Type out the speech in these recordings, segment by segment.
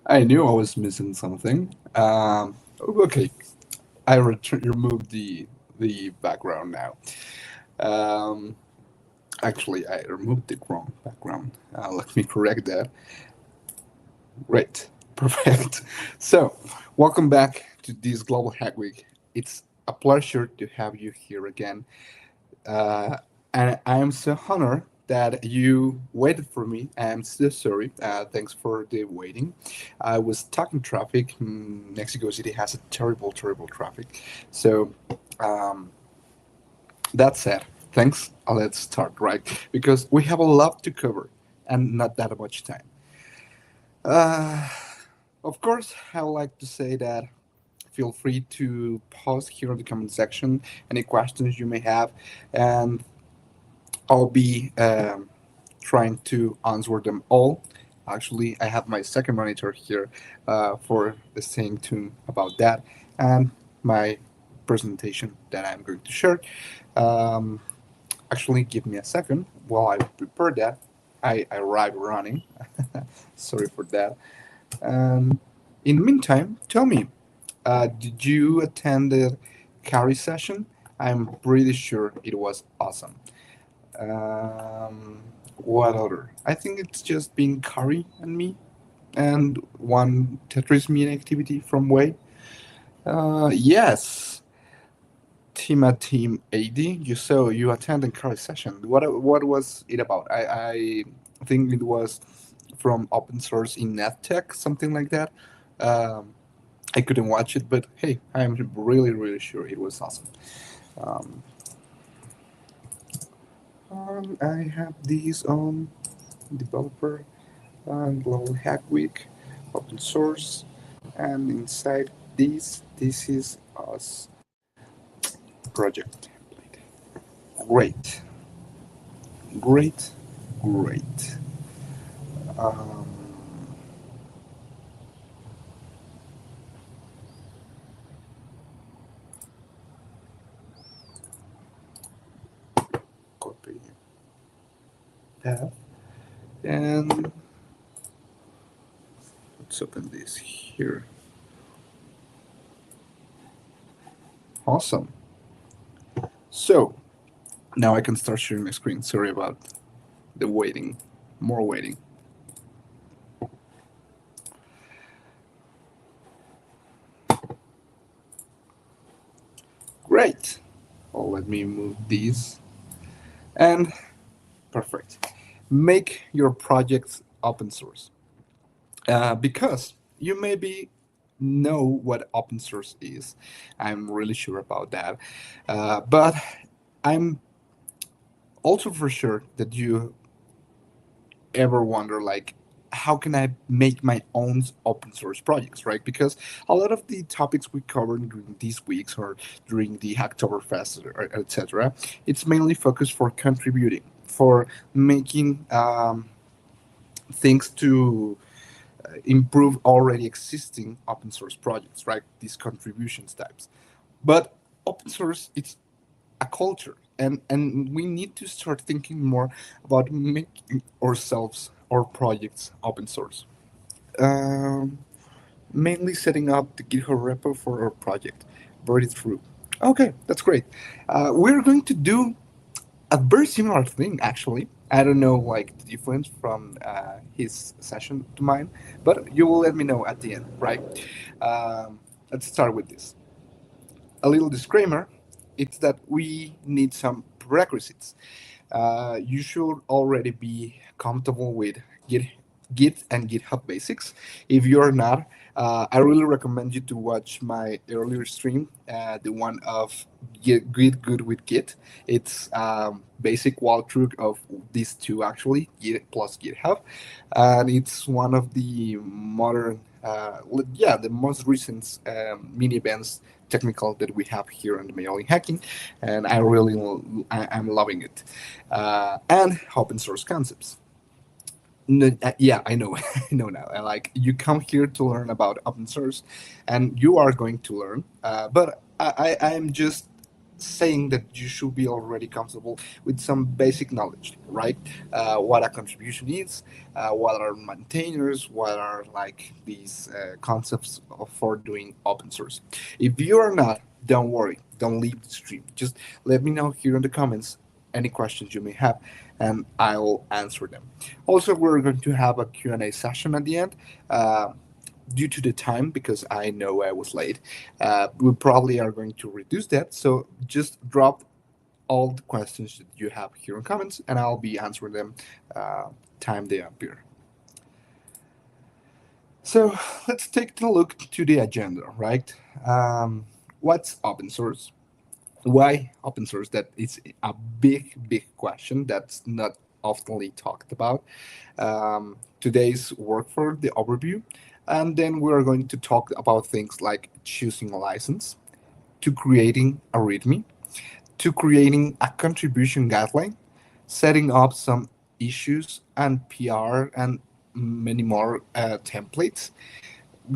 I knew I was missing something. Okay, I removed the background now. Um, Actually, I removed the wrong background. Let me correct that. Great, perfect. So, welcome back to this Global Hack Week. It's a pleasure to have you here again. Uh, and I am so honored that you waited for me. I'm so sorry. Thanks for the waiting. I was stuck in traffic. Mexico City has a terrible, terrible traffic. So um, that said, thanks. Let's start, right? Because we have a lot to cover and not that much time. Uh, of course, I would like to say that feel free to post here in the comment section any questions you may have, and I'll be trying to answer them all. Actually, I have my second monitor here for the same tune about that and my presentation that I'm going to share. Um, Actually, give me a second while I prepare that. I arrived running. Sorry for that. In the meantime, tell me, did you attend the carry session? I'm pretty sure it was awesome. What other? I think it's just been Curry and me, and one Tetris meeting activity from Way. Yes, Team AD. You attended Curry session. What was it about? I think it was from open source in NetTech, something like that. Um, I couldn't watch it, but hey, I'm really really sure it was awesome. Um, I have these on developer and global hack week, open source, and inside this is us project template. Great, great, great. Um, Copy that, and let's open this here. Awesome. So now I can start sharing my screen. Sorry about the waiting, more waiting. Great. Well, let me move these. And perfect. Make your projects open source. Because you maybe know what open source is. I'm really sure about that. But I'm also for sure that you ever wonder, like, how can I make my own open source projects, right? Because a lot of the topics we covered during these weeks or during the Hacktoberfest, etc., it's mainly focused for contributing, for making things to improve already existing open source projects, right? These contributions types. But open source, it's a culture, and we need to start thinking more about making ourselves, our projects, open source. Um, Mainly setting up the GitHub repo for our project. Very true. Okay, that's great. We're going to do a very similar thing, actually. I don't know like the difference from his session to mine, but you will let me know at the end, right? Let's start with this. A little disclaimer: it's that we need some prerequisites. You should already be comfortable with Git and GitHub basics. If you're not, I really recommend you to watch my earlier stream, the one of Git Good with Git. It's basic walkthrough of these two actually, Git plus GitHub, and it's one of the modern, yeah, the most recent mini events technical that we have here on the mailing hacking, and I'm loving it, and open source concepts. No, yeah, I know. I know now. Like you come here to learn about open source, and you are going to learn. But I'm just saying that you should be already comfortable with some basic knowledge, right? What a contribution is, what are maintainers, what are like these concepts for doing open source. If you are not, don't worry. Don't leave the stream. Just let me know here in the comments any questions you may have, and I'll answer them. Also, we're going to have a Q&A session at the end. Due to the time, because I know I was late, we probably are going to reduce that. So just drop all the questions that you have here in comments, and I'll be answering them time they appear. So let's take a look to the agenda, right? What's open source? Why open source? That is a big question that's not oftenly talked about. Today's work for the overview, and then we are going to talk about things like choosing a license, to creating a README, to creating a contribution guideline, setting up some issues and PR and many more templates.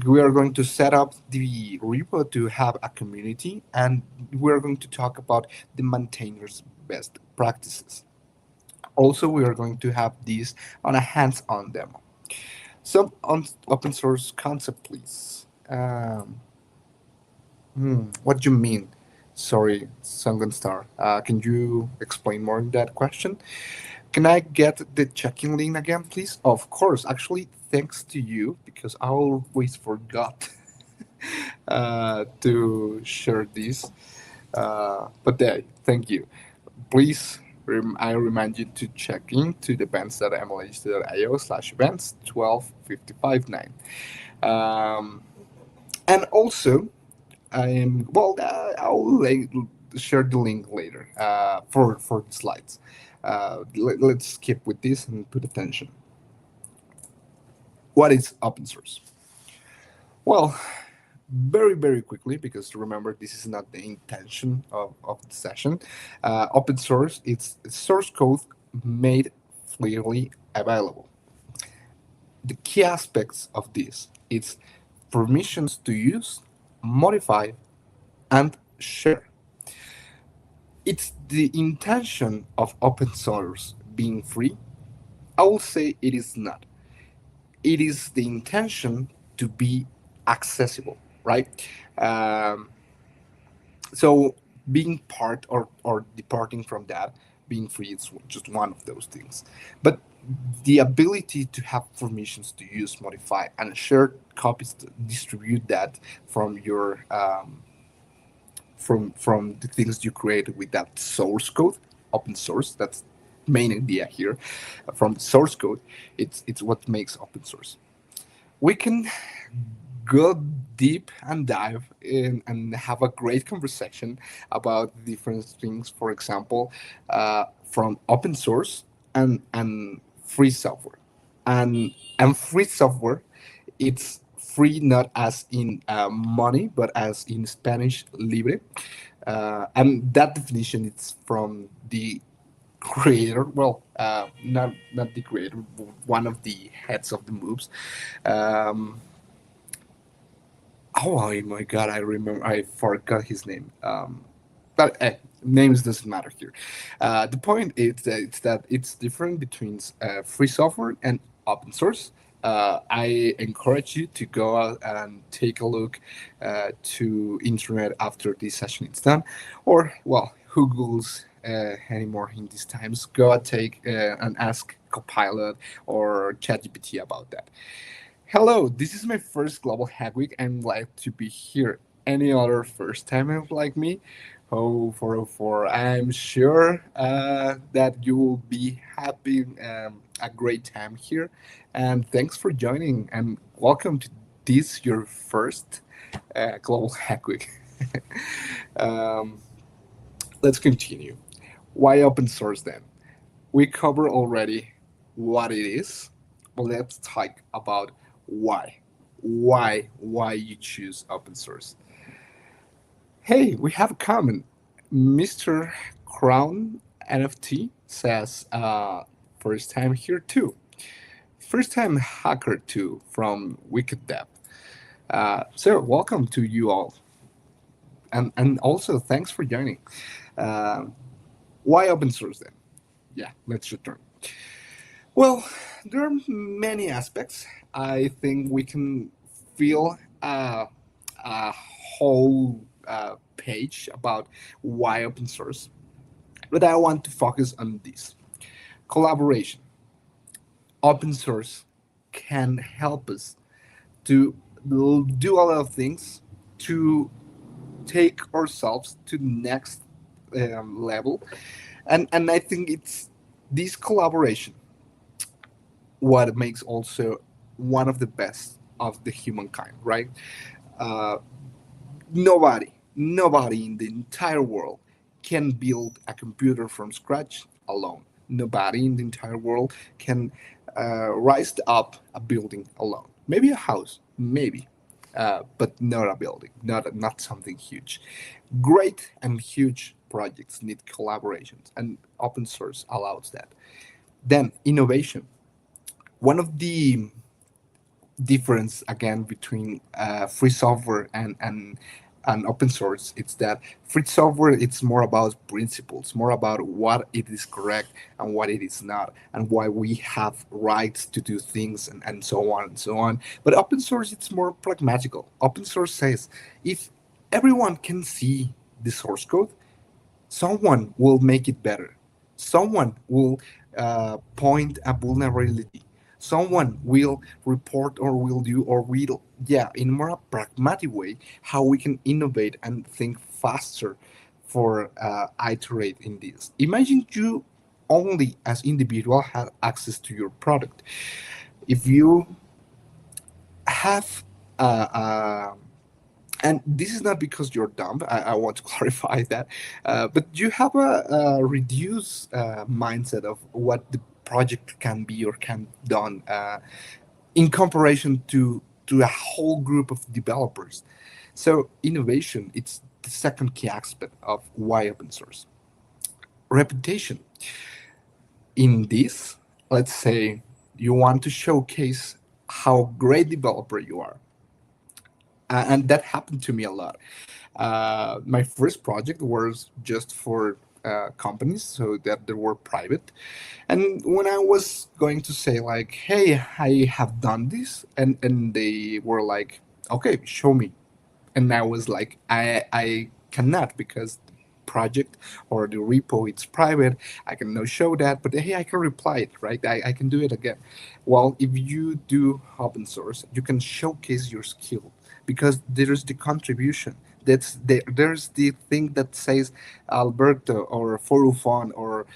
We are going to set up the repo to have a community, and we're going to talk about the maintainers' best practices. Also, we are going to have these on a hands-on demo. Some open source concept, please. What do you mean? Sorry, Sungun Star. Can you explain more in that question? Can I get the checking link again, please? Of course. Actually, thanks to you, because I always forgot to share this. But there, thank you. Please, I remind you to check into the events.mlh.io/events 12559. And also, I'll share the link later for the slides. Let's skip with this and put attention. What is open source? Well, very quickly, because remember, this is not the intention of the session. Open source, it's source code made freely available. The key aspects of this, it's permissions to use, modify, and share. It's the intention of open source being free. I will say it is not. It is the intention to be accessible, right? Um, so being part or departing from that, being free, is just one of those things. But the ability to have permissions to use, modify, and share copies to distribute that from your from the things you created with that source code, open source. That's main idea here. From the source code, it's what makes open source. We can go deep and dive in and have a great conversation about different things. For example, from open source and free software, and and free software, it's free not as in money, but as in Spanish libre, and that definition is from the creator. Well, not the creator, one of the heads of the moves. Um, oh my god, I remember. I forgot his name. But names doesn't matter here. The point is that it's different between free software and open source. I encourage you to go out and take a look to internet after this session is done, or well, who Google's anymore in these times? Go and take and ask Copilot or ChatGPT about that. Hello, this is my first Global Hack Week. I'm glad to be here. Any other first timer like me? Oh, 404. I'm sure that you will be having a great time here. And thanks for joining. And welcome to this, your first Global Hack Week. um, let's continue. Why open source then? We cover already what it is, but let's talk about why. Why you choose open source? Hey, we have a comment. Mr. Crown NFT says, first time here too. First time hacker too from Wicked Dev. So welcome to you all. And also thanks for joining. Um why open source then? Yeah, let's return. Well, there are many aspects. I think we can feel a whole page about why open source, but I want to focus on this collaboration. Open source can help us to do a lot of things to take ourselves to the next level, and I think it's this collaboration what makes also one of the best of the humankind, right? Uh, nobody in the entire world can build a computer from scratch alone. Nobody in the entire world can rise up a building alone. Maybe a house, maybe, but not a building, not something huge. Great and huge projects need collaborations, and open source allows that. Then innovation. One of the difference again between free software and open source, it's that free software it's more about principles, more about what it is correct and what it is not, and why we have rights to do things, and so on and so on. But open source it's more pragmatical. Open source says if everyone can see the source code, someone will make it better. Someone will point a vulnerability. Someone will report or will do or will, yeah, in more pragmatic way, how we can innovate and think faster for iterate in this. Imagine you only as individual have access to your product. If you have and this is not because you're dumb. I want to clarify that, but you have a reduced mindset of what the project can be or can done in comparison to a whole group of developers. So innovation, it's the second key aspect of why open source. Reputation. In this, let's say you want to showcase how great developer you are, and that happened to me a lot. My first project was just for companies, so that they were private. And when I was going to say like, "Hey, I have done this," and they were like, "Okay, show me," and I was like, I cannot because the project or the repo it's private. I cannot show that, but hey, I can reply it, right? I can do it again. Well, if you do open source, you can showcase your skill because there's the contribution. There's the thing that says Alberto or Forufon or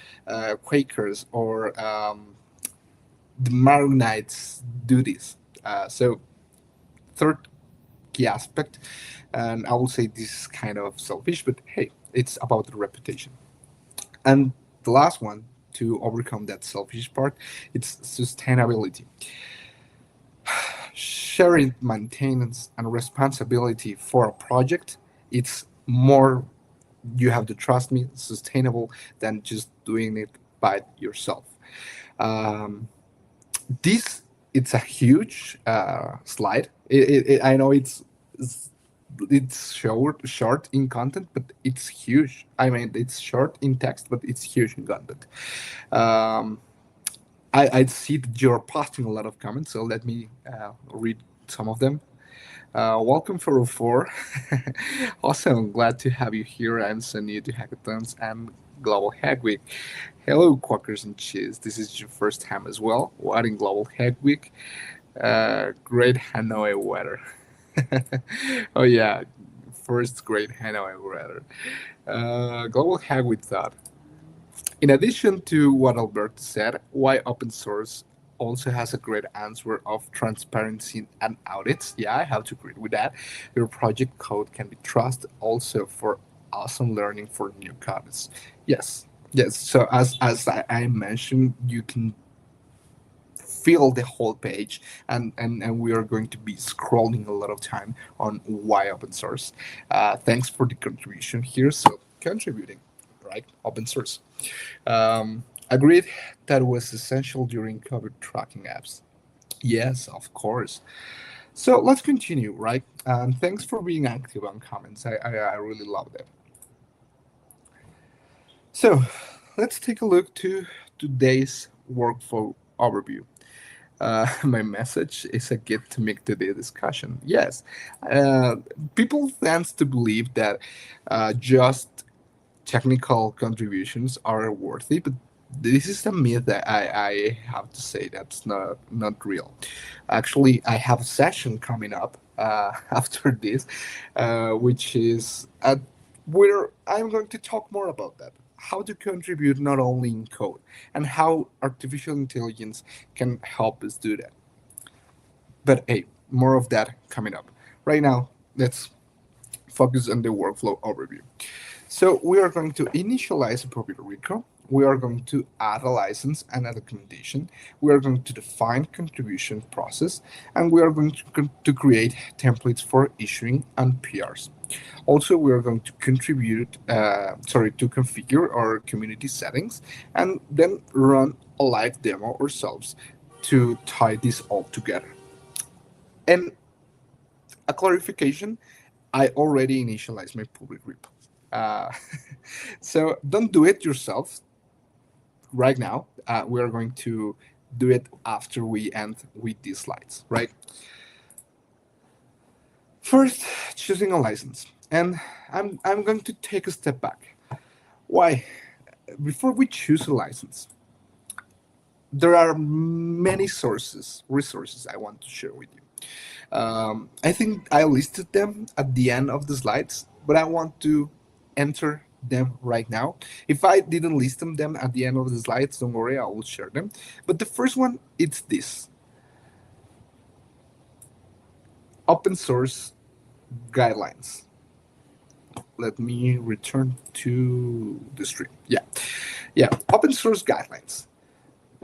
Quakers or the Maronites do this. So third key aspect. And I will say this is kind of selfish, but hey, it's about the reputation. And the last one to overcome that selfish part, it's sustainability. Sharing maintenance and responsibility for a project, it's more, you have to trust me, sustainable than just doing it by yourself. Um, this it's a huge slide. I know it's short in content, but it's huge. I mean, it's short in text, but it's huge in content. Um, I see that you're posting a lot of comments, so let me read some of them. Welcome for 04. Awesome, glad to have you here. I'm so new to hackathons and Global Hack Week. Hello, Quackers and Cheese. This is your first time as well. What in Global Hack Week? Great Hanoi weather. Oh yeah, first great hangout I would rather. Global hack with thought. In addition to what Alberto said, why open source also has a great answer of transparency and audits. Yeah, I have to agree with that. Your project code can be trusted also for awesome learning for newcomers. Yes, yes. So as I mentioned, you can fill the whole page, and we are going to be scrolling a lot of time on why open source. Thanks for the contribution here. So contributing, right? Open source. Agreed that was essential during COVID tracking apps. Yes, of course. So let's continue, right? Thanks for being active on comments. I really love that. So let's take a look to today's workflow overview. My message is a gift to make today discussion. Yes, uh, people tend to believe that just technical contributions are worthy, but this is a myth that I have to say that's not real. Actually, I have a session coming up after this, which is where I'm going to talk more about that. How to contribute not only in code, and how artificial intelligence can help us do that. But hey, more of that coming up. Right now, let's focus on the workflow overview. So we are going to initialize a Puerto Rico. We are going to add a license and a documentation. We are going to define contribution process, and we are going to create templates for issuing and PRs. Also, we are going to to configure our community settings, and then run a live demo ourselves to tie this all together. And a clarification, I already initialized my public repo. Uh, so don't do it yourself right now. We are going to do it after we end with these slides, right? First, choosing a license. And I'm going to take a step back. Why? Before we choose a license, there are many resources I want to share with you. I think I listed them at the end of the slides, but I want to enter them right now. If I didn't them at the end of the slides, don't worry, I will share them. But the first one, it's this open source guidelines. Let me return to the stream. Yeah, open source guidelines.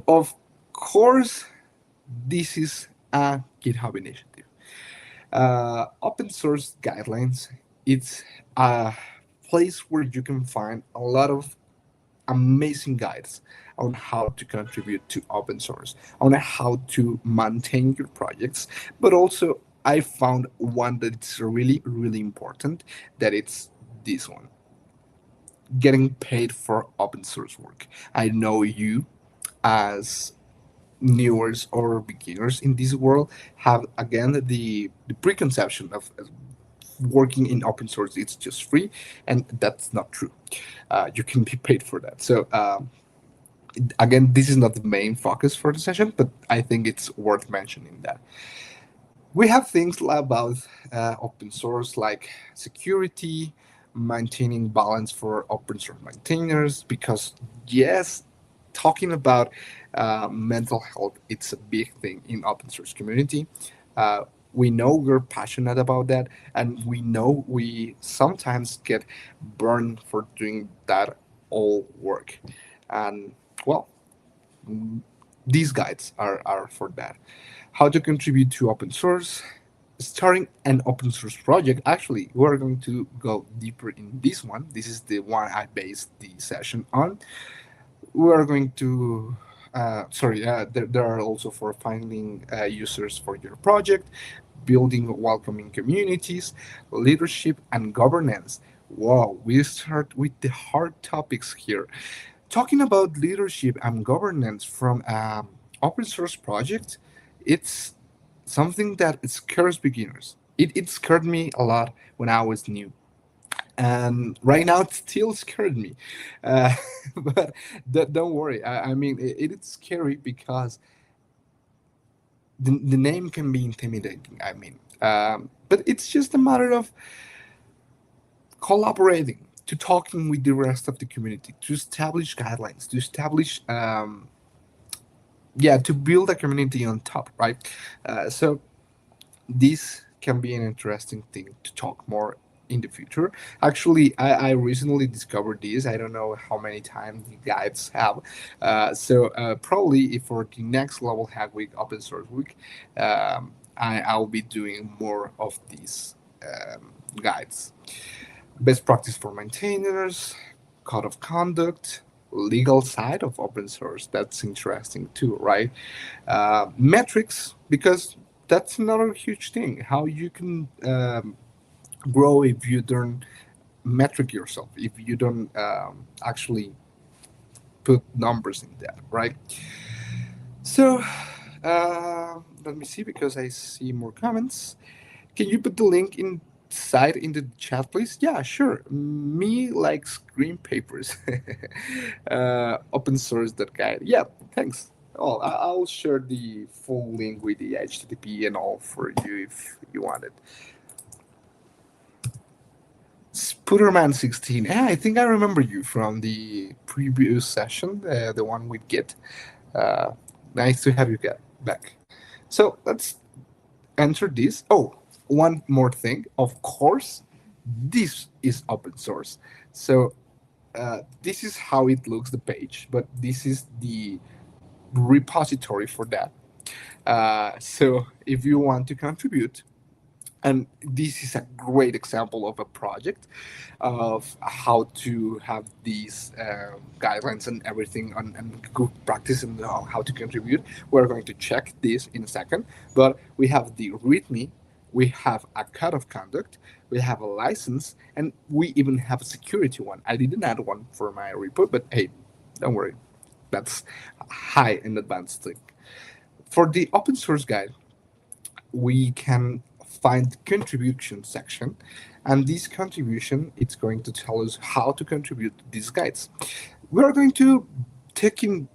Of course, this is a GitHub initiative. Open source guidelines, it's a place where you can find a lot of amazing guides on how to contribute to open source, on how to maintain your projects, but also I found one that's really, really important, that it's this one, getting paid for open source work. I know you as newers or beginners in this world have again the preconception of working in open source, it's just free, and that's not true. You can be paid for that. So again, this is not the main focus for the session, but I think it's worth mentioning that we have things about open source like security, maintaining balance for open source maintainers, because yes, talking about mental health, it's a big thing in open source community. uh, we know we're passionate about that, and we know we sometimes get burned for doing that all work. And well, these guides are for that. How to contribute to open source, starting an open source project. Actually, we're going to go deeper in this one. This is the one I based the session on. We are going to there are also for finding users for your project, building welcoming communities, leadership and governance. Wow, we start with the hard topics here. Talking about leadership and governance from open source project, it's something that scares beginners. It scared me a lot when I was new, and right now it still scared me. uh, but don't worry, I mean it's scary because the name can be intimidating, I mean, but it's just a matter of collaborating, to talking with the rest of the community, to establish guidelines, to establish yeah, to build a community on top, right? So this can be an interesting thing to talk more in the future. Actually, I recently discovered this. I don't know how many times the guides have. Probably if for the next level hack week, open source week, I'll be doing more of these guides. Best practice for maintainers, code of conduct, legal side of open source. That's interesting too, right? Metrics, because that's another huge thing. How you can grow if you don't metric yourself, if you don't actually put numbers in that, right? So let me see because I see more comments. Can you put the link inside in the chat, please? Yeah, sure. Me likes green papers. Open source that guide. Yeah, thanks. Oh, I'll share the full link with the HTTP and all for you if you want it. Spooderman16. Yeah, I think I remember you from the previous session, the one with Git. Uh, Nice to have you get back. So let's enter this. Oh, one more thing. Of course, this is open source. So this is how it looks, the page, but this is the repository for that. So if you want to contribute, and this is a great example of a project of how to have these guidelines and everything and good practice and how to contribute. We're going to check this in a second, but we have the README, we have a code of conduct, we have a license, and we even have a security one. I didn't add one for my report, but hey, don't worry, that's high and advanced thing. For the open source guide, we can find the contribution section, and this contribution it's going to tell us how to contribute to these guides. We are going to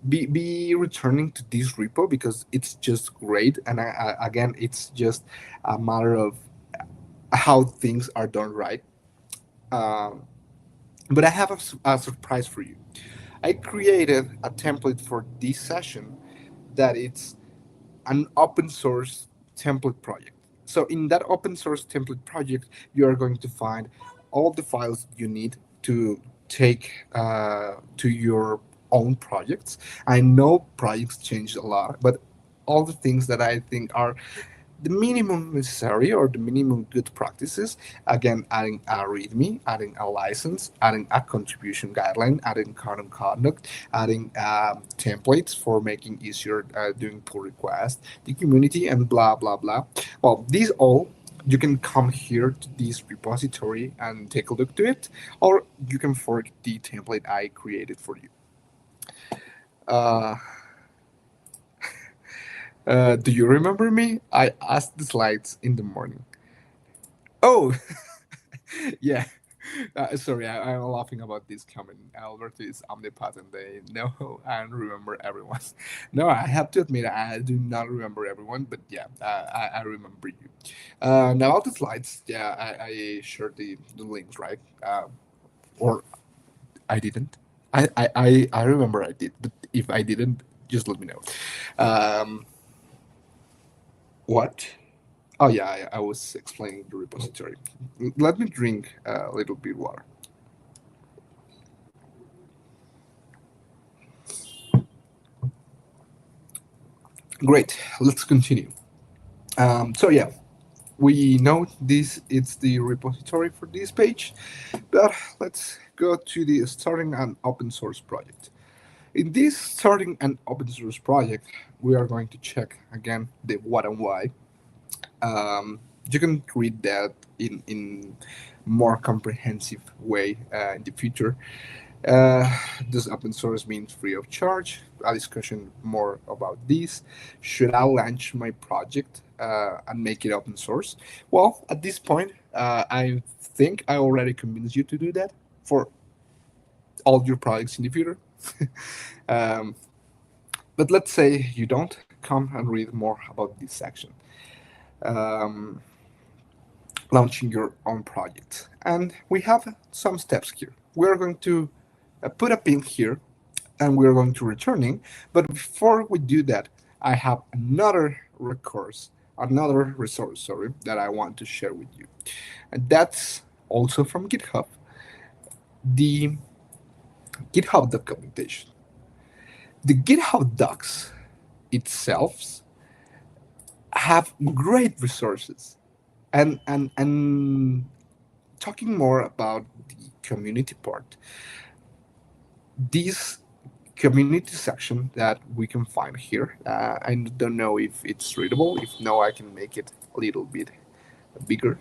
be returning to this repo because it's just great, and again it's just a matter of how things are done right. But I have a surprise for you. I created a template for this session that it's an open source template project. So in that open source template project, you are going to find all the files you need to take to your own projects. I know projects change a lot, but all the things that I think are the minimum necessary or the minimum good practices, again, adding a README, adding a license, adding a contribution guideline, adding code of conduct, adding templates for making easier doing pull requests, the community, and blah, blah, blah. Well, these all, you can come here to this repository and take a look to it, or you can fork the template I created for you. Uh, do you remember me? I asked the slides in the morning. Oh, yeah. Sorry, I'm laughing about this comment. Alberto is omnipotent. They know and remember everyone. No, I have to admit, I do not remember everyone, but yeah, I remember you. Now, about the slides, yeah, I shared the links, right? Or I didn't. I remember I did, but if I didn't, just let me know. Um, what? Oh yeah, I was explaining the repository. Let me drink a little bit water. Great. Let's continue. So yeah, we know this is the repository for this page, but let's go to the starting an open source project. In this starting an open source project, we are going to check again the what and why. You can read that in more comprehensive way in the future. Uh, does open source mean free of charge? A discussion more about this. Should I launch my project and make it open source? Well, at this point, I think I already convinced you to do that for all your projects in the future. um, but let's say you don't come and read more about this section. Um, launching your own project. And we have some steps here. We're going to put a pin here and we're going to returning. But before we do that, I have another resource, sorry, that I want to share with you. And that's also from GitHub, the GitHub documentation. The GitHub docs itself have great resources. And talking more about the community part, this community section that we can find here, I don't know if it's readable. If no, I can make it a little bit bigger.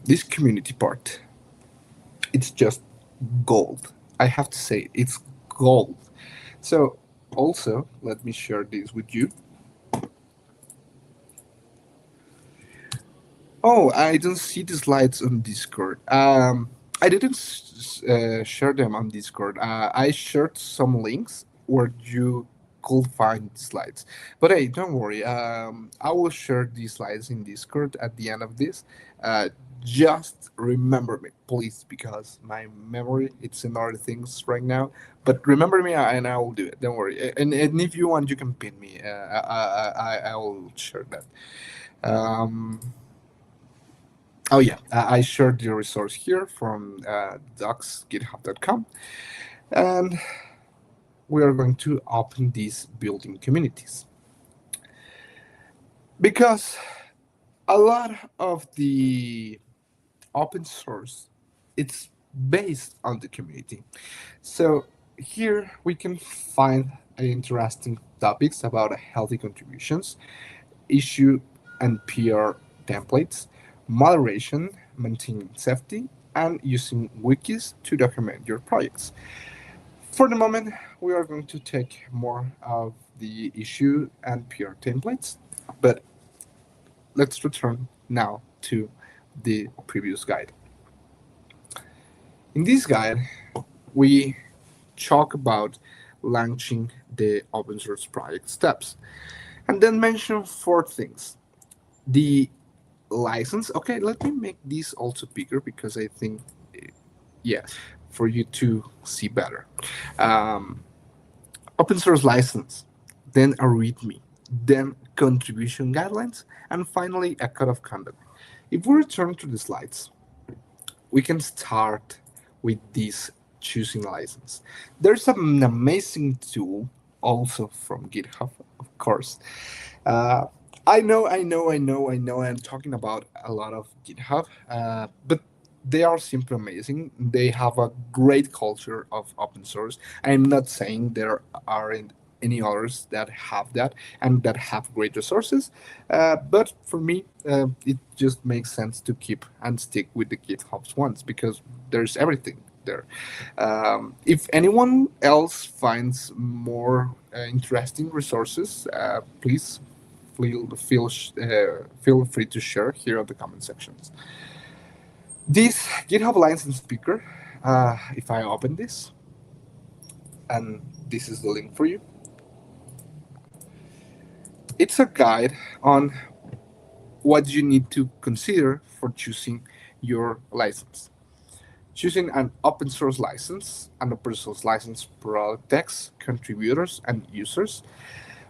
This community part, it's just gold. I have to say, it's gold. So also, let me share this with you. Oh, I don't see the slides on Discord. I didn't share them on Discord. I shared some links where you could find the slides. But hey, don't worry. I will share these slides in Discord at the end of this. Uh, just remember me, please, because my memory it's in other things right now. But remember me, and I will do it. Don't worry. And if you want, you can pin me. I will share that. Um, Oh yeah, I shared the resource here from docs.github.com, and we are going to open these building communities because a lot of the open source it's based on the community. So here we can find interesting topics about healthy contributions, issue and PR templates, moderation, maintaining safety, and using wikis to document your projects. For the moment, we are going to take more of the issue and PR templates, but let's return now to the previous guide. In this guide, we talk about launching the open source project steps and then mention four things. The license. Okay, let me make this also bigger because I think, yeah, for you to see better. Um, Open source license, then a README, then contribution guidelines, and finally a code of conduct. If we return to the slides, we can start with this choosing license. There's an amazing tool also from GitHub, of course. Uh, I know. I'm talking about a lot of GitHub, but they are simply amazing. They have a great culture of open source. I'm not saying there aren't any others that have that and that have great resources, but for me, it just makes sense to keep and stick with the GitHub's ones because there's everything there. If anyone else finds more interesting resources, please feel free to share here in the comment sections. This GitHub license speaker, if I open this, and this is the link for you, it's a guide on what you need to consider for choosing your license. Choosing an open source license, an open source license protects contributors and users.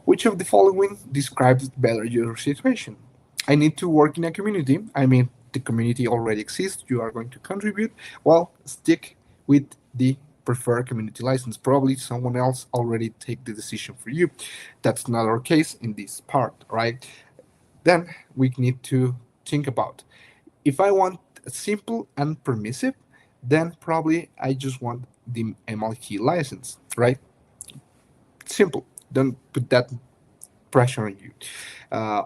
Which of the following describes better your situation? I need to work in a community. I mean, the community already exists. You are going to contribute. Well, stick with the preferred community license. Probably someone else already take the decision for you. That's not our case in this part, right? Then we need to think about if I want simple and permissive, then probably I just want the MLK license, right? Simple. Don't put that pressure on you.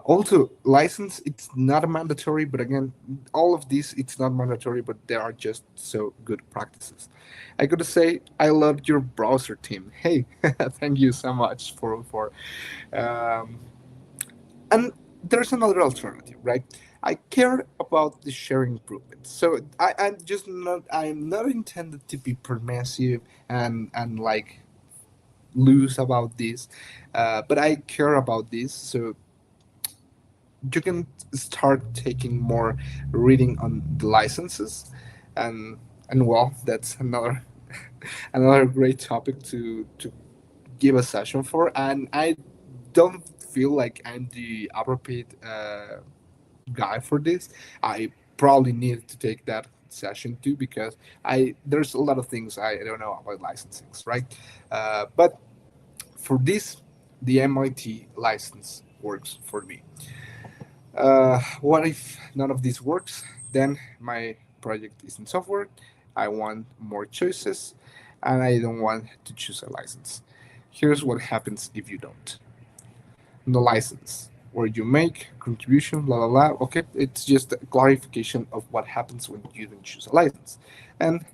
Also, license it's not mandatory, but again, all of these it's not mandatory, but they are just so good practices. I gotta say, I loved your browser team. Hey, thank you so much for um, and there's another alternative, right? I care about the sharing improvements. So I'm not intended to be permissive and like loose about this, but I care about this. So you can start taking more reading on the licenses, and well, that's another great topic to give a session for. And I don't feel like I'm the appropriate guy for this. I probably need to take that session too, because I there's a lot of things I don't know about licensings, right? But for this, the MIT license works for me. What if none of this works? Then my project is in software. I want more choices, and I don't want to choose a license. Here's what happens if you don't. No license, where you make contribution, blah blah blah. Okay, it's just a clarification of what happens when you don't choose a license, and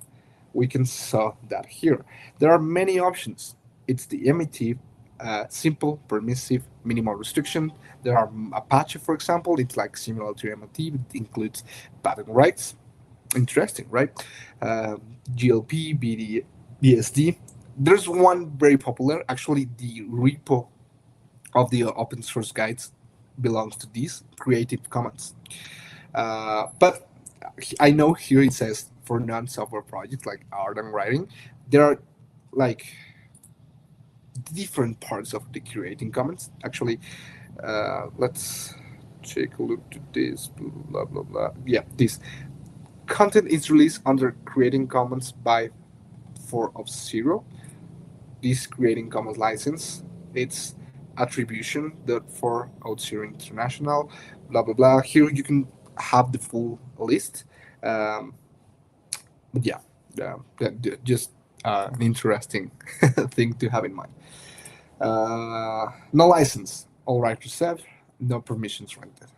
we can saw that here. There are many options. It's the MIT, simple, permissive, minimal restriction. There are Apache, for example. It's like similar to MIT, but it includes patent rights. Interesting, right? GLP, BSD. There's one very popular. Actually, the repo of the open source guides belongs to this Creative Commons. But I know here it says for non-software projects like art and writing, there are like different parts of the Creating Commons. Actually, let's take a look to this. Blah blah blah. Yeah, this content is released under Creating Commons by 4 of 0. This Creating Commons license, it's attribution dot 4 of 0 international. Blah blah blah. Here you can have the full list. Um, but yeah, just an interesting thing to have in mind. No license, all rights reserved, no permissions granted.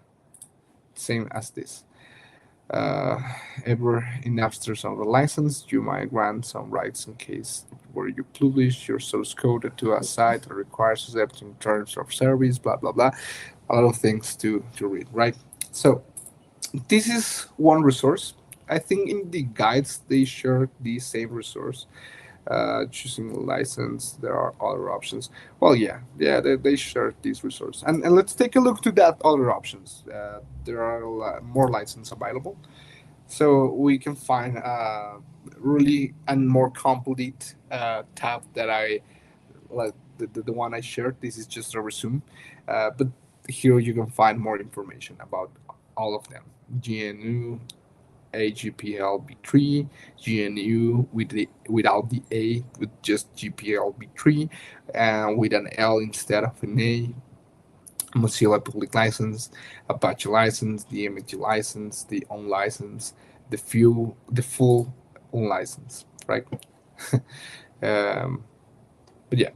Same as this. Uh, Ever in absence of a license, you might grant some rights in case where you publish your source code to a site that requires accepting terms of service, blah blah blah. A lot of things to read, right? So this is one resource. I think in the guides they share the same resource. Choosing a license, there are other options. Well, yeah, they share this resource, and let's take a look to that other options. There are more license available, so we can find really and more complete tab that I like. The one I shared. This is just a resume, but here you can find more information about all of them. GNU, AGPL-B3, GNU without the A, with just GPL-B3, and with an L instead of an A, Mozilla Public License, Apache License, the MIT license, the own license, the full own license, right? um, but yeah,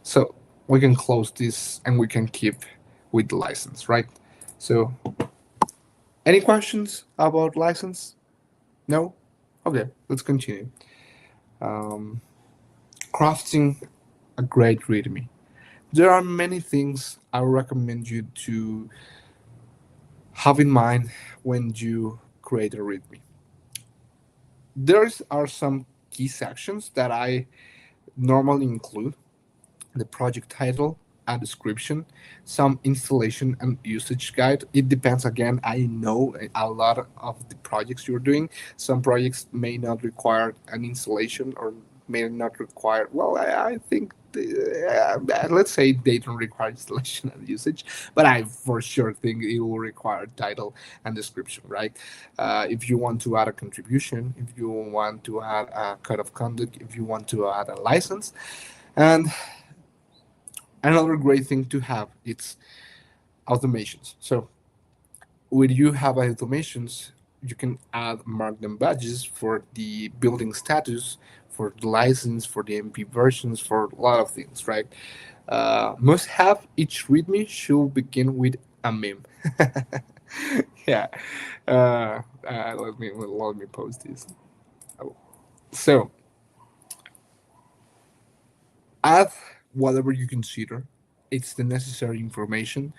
so we can close this and we can keep with the license, right? So, any questions about license? No? Okay, let's continue. Um, Crafting a great README. There are many things I recommend you to have in mind when you create a README. There are some key sections that I normally include: the project title, a description, some installation and usage guide. It depends again. I know a lot of the projects you're doing. Some projects may not require an installation or may not require, well, I think. Let's say they don't require installation and usage, but I for sure think it will require title and description, right? If you want to add a contribution, if you want to add a code of conduct, if you want to add a license, and another great thing to have it's automations. So when you have automations, you can add mark them badges for the building status, for the license, for the MP versions, for a lot of things, right? Must have each README should begin with a meme. Yeah. Let me post this. Oh. So add whatever you consider it's the necessary information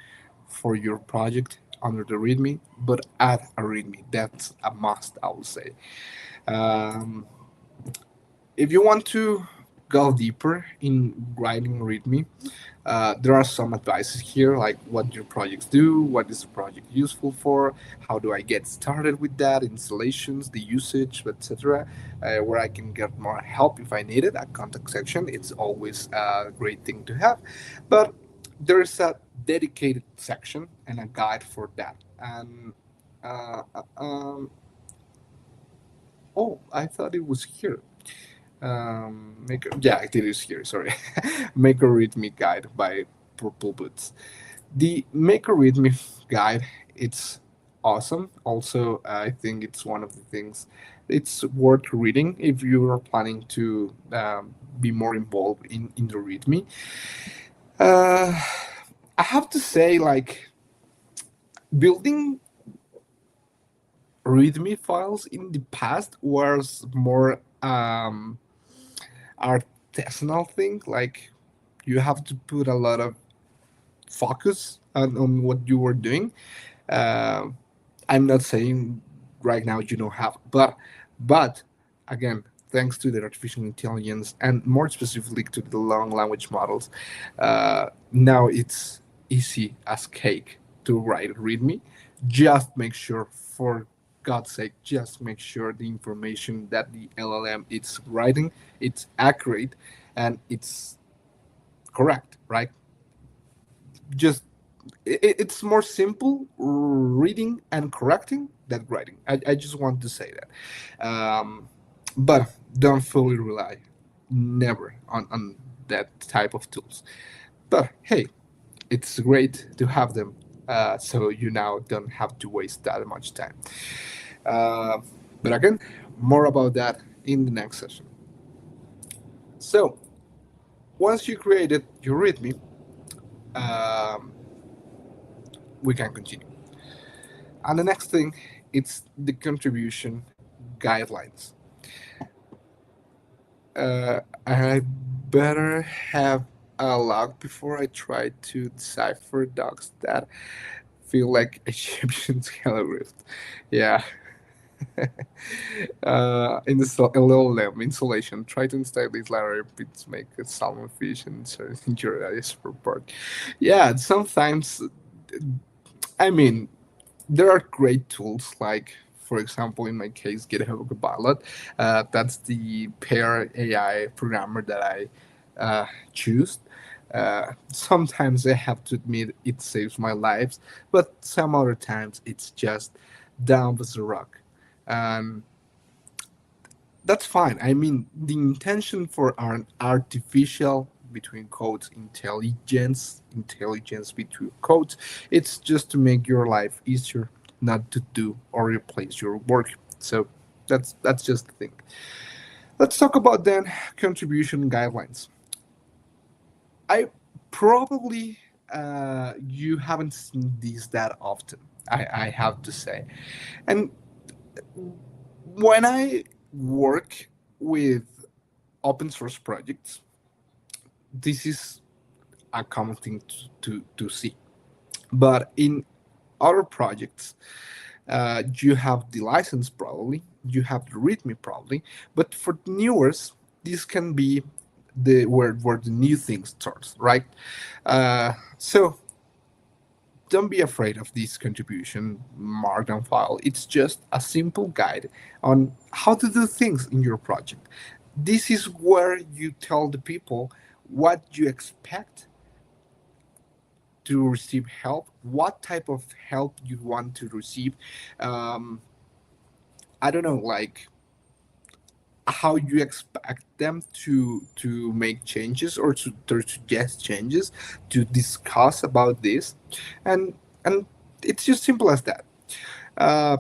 for your project under the README, but add a README. That's a must, I would say. Um, if you want to go deeper in writing README, there are some advices here, like what your projects do, what is the project useful for, how do I get started with that, installations, the usage, etc. Where I can get more help if I need it. A contact section, it's always a great thing to have. But there's a dedicated section and a guide for that. And uh, uh, um, oh, I thought it was here. Yeah, it is here. Sorry, make a readme guide by Purple Boots. The make a readme guide, it's awesome. Also, I think it's one of the things it's worth reading if you are planning to be more involved in the readme. Uh, I have to say, like, building readme files in the past was more artisanal thing. Like, you have to put a lot of focus on what you were doing. Um I'm not saying right now you don't have, but again, thanks to the artificial intelligence and more specifically to the long language models, now it's easy as cake to write README. Just make sure, for God's sake, just make sure the information that the LLM is writing, it's accurate and it's correct, right? Just it's more simple reading and correcting than writing. I just want to say that. But don't fully rely, never, on that type of tools. But hey, it's great to have them, so you now don't have to waste that much time. Uh, but again, more about that in the next session. So once you created your README, um, we can continue. And the next thing, it's the contribution guidelines. I better have a log before I try to decipher docs that feel like Egyptian hieroglyphs. Yeah. In the LLM installation, try to install these latter bits, make a salmon fish, and so your report. Yeah, sometimes, I mean, there are great tools like, for example, in my case, GitHub Copilot. That's the pair AI programmer that I choose. Sometimes I have to admit it saves my lives, but some other times it's just dumb as a rock. And that's fine. I mean, the intention for an artificial between codes intelligence between codes, it's just to make your life easier, not to do or replace your work. So that's just the thing. Let's talk about then contribution guidelines. I probably you haven't seen these that often. I have to say, and when I work with open source projects, this is a common thing to see. But in other projects, you have the license probably, you have the README probably, but for newers, this can be the where the new thing starts, right? So don't be afraid of this contribution markdown file. It's just a simple guide on how to do things in your project. This is where you tell the people what you expect to receive help, what type of help you want to receive. Um, I don't know, like how you expect them to make changes or to suggest changes, to discuss about this, and it's just simple as that. Uh,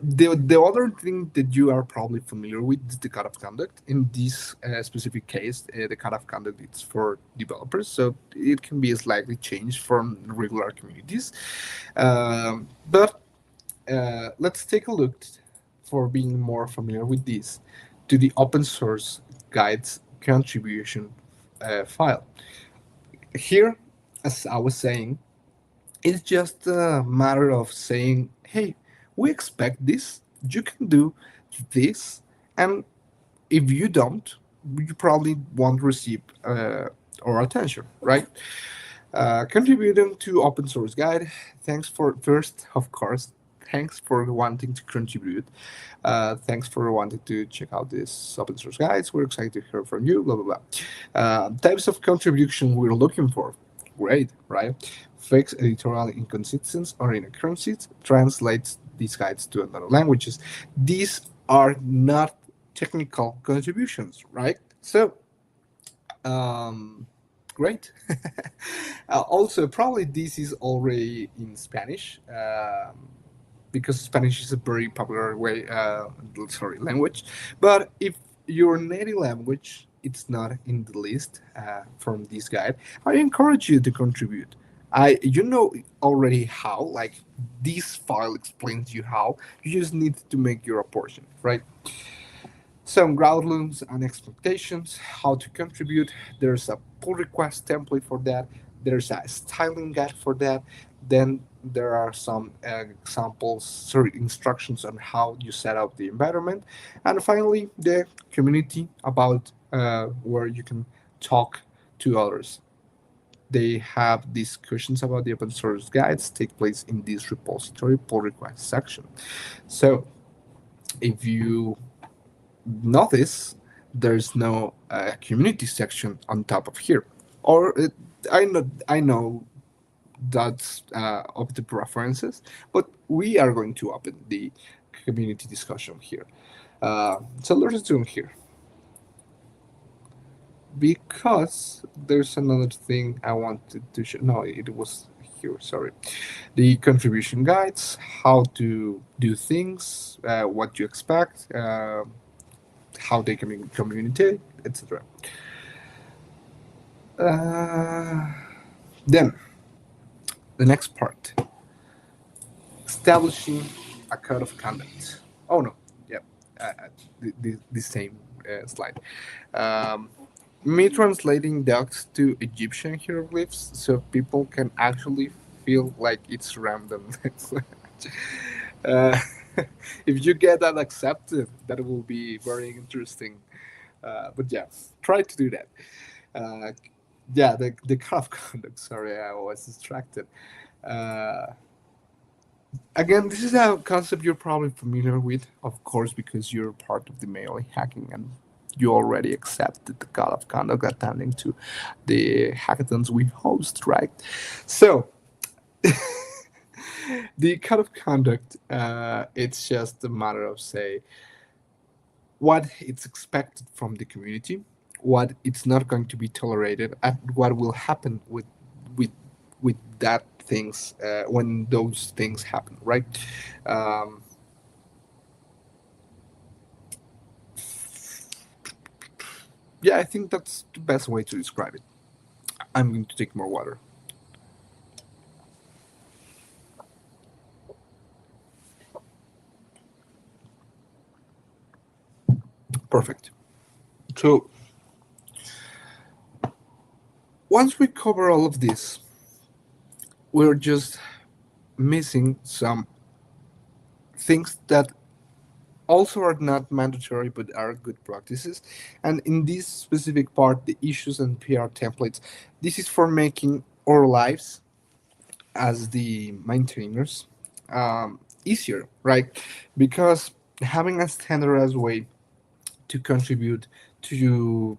the other thing that you are probably familiar with is the code of conduct. In this specific case, the code of conduct is for developers, so it can be slightly changed from regular communities. But let's take a look, for being more familiar with this, to the open source guides contribution file. Here, as I was saying, it's just a matter of saying, hey, we expect this, you can do this, and if you don't, you probably won't receive our attention, right? Contributing to open source guide. Thanks for first, of course. Thanks for wanting to contribute. Thanks for wanting to check out these open source guides. We're excited to hear from you. Blah blah blah. Types of contribution we're looking for. Great, right? Fix editorial inconsistencies or inaccuracies. Translates these guides to other languages. These are not technical contributions, right? So um, great. Also, probably this is already in Spanish because Spanish is a very popular language. But if your native language it's not in the list from this guide, I encourage you to contribute. You know already how. Like this file explains you how. You just need to make your portion, right? Some groundlings and expectations, how to contribute. There's a pull request template for that. There's a styling guide for that. Then there are some examples, sorry, instructions on how you set up the environment. And finally, the community about where you can talk to others. They have discussions about the open source guides take place in this repository pull request section. So if you notice there's no community section on top of here, or I know that's of the preferences, but we are going to open the community discussion here. So let's do it here because there's another thing I wanted to show. No, it was here. Sorry, the contribution guides, how to do things, what you expect. How they can communicate, etc. Uh, then the next part, establishing a code of conduct. Oh no, yeah, the same slide. Um, Me translating docs to Egyptian hieroglyphs so people can actually feel like it's random. uh, if you get that accepted, that will be very interesting. But yeah, try to do that. Uh, yeah, the code of conduct. Sorry, I was distracted. Uh, Again, this is a concept you're probably familiar with, of course, because you're part of the mailing hacking and you already accepted the code of conduct attending to the hackathons we host, right? So the code of conduct, it's just a matter of say what it's expected from the community, what it's not going to be tolerated, and what will happen with with that things when those things happen, right? Um, yeah, I think that's the best way to describe it. I'm going to take more water. Perfect. So once we cover all of this, we're just missing some things that also are not mandatory but are good practices. And in this specific part, the issues and PR templates, this is for making our lives as the maintainers easier, right? Because having a standardized way to contribute to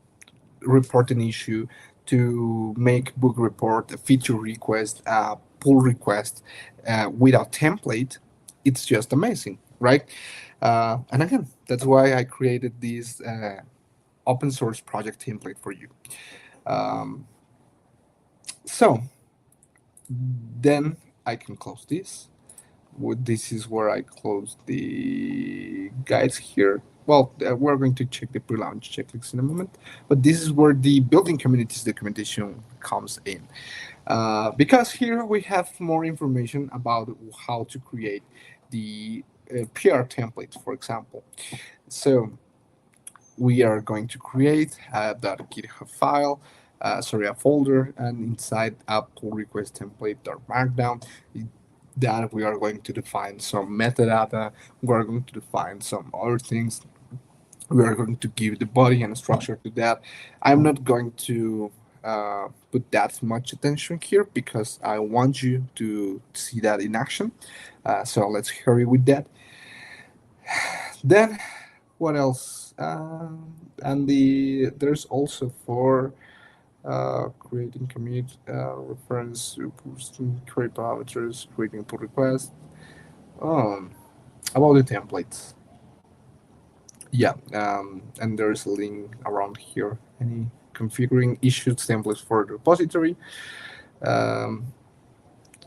report an issue, to make book report, a feature request, a pull request without template, it's just amazing, right? And again, that's why I created this open source project template for you. Um, so then I can close this. This is where I close the guides here. Well, we're going to check the pre-launch checklist in a moment, but this is where the building communities documentation comes in. Because here we have more information about how to create the PR template, for example. So we are going to create that GitHub file, a folder, and inside a pull request template.markdown. That we are going to define some metadata. We're going to define some other things. We are going to give the body and structure to that. I'm not going to put that much attention here because I want you to see that in action. So let's hurry with that. Then, what else? And there's also for creating commute reference, posting create parameters, creating pull requests. Um, about the templates. Yeah, and there's a link around here. Any configuring issues templates for the repository. Um,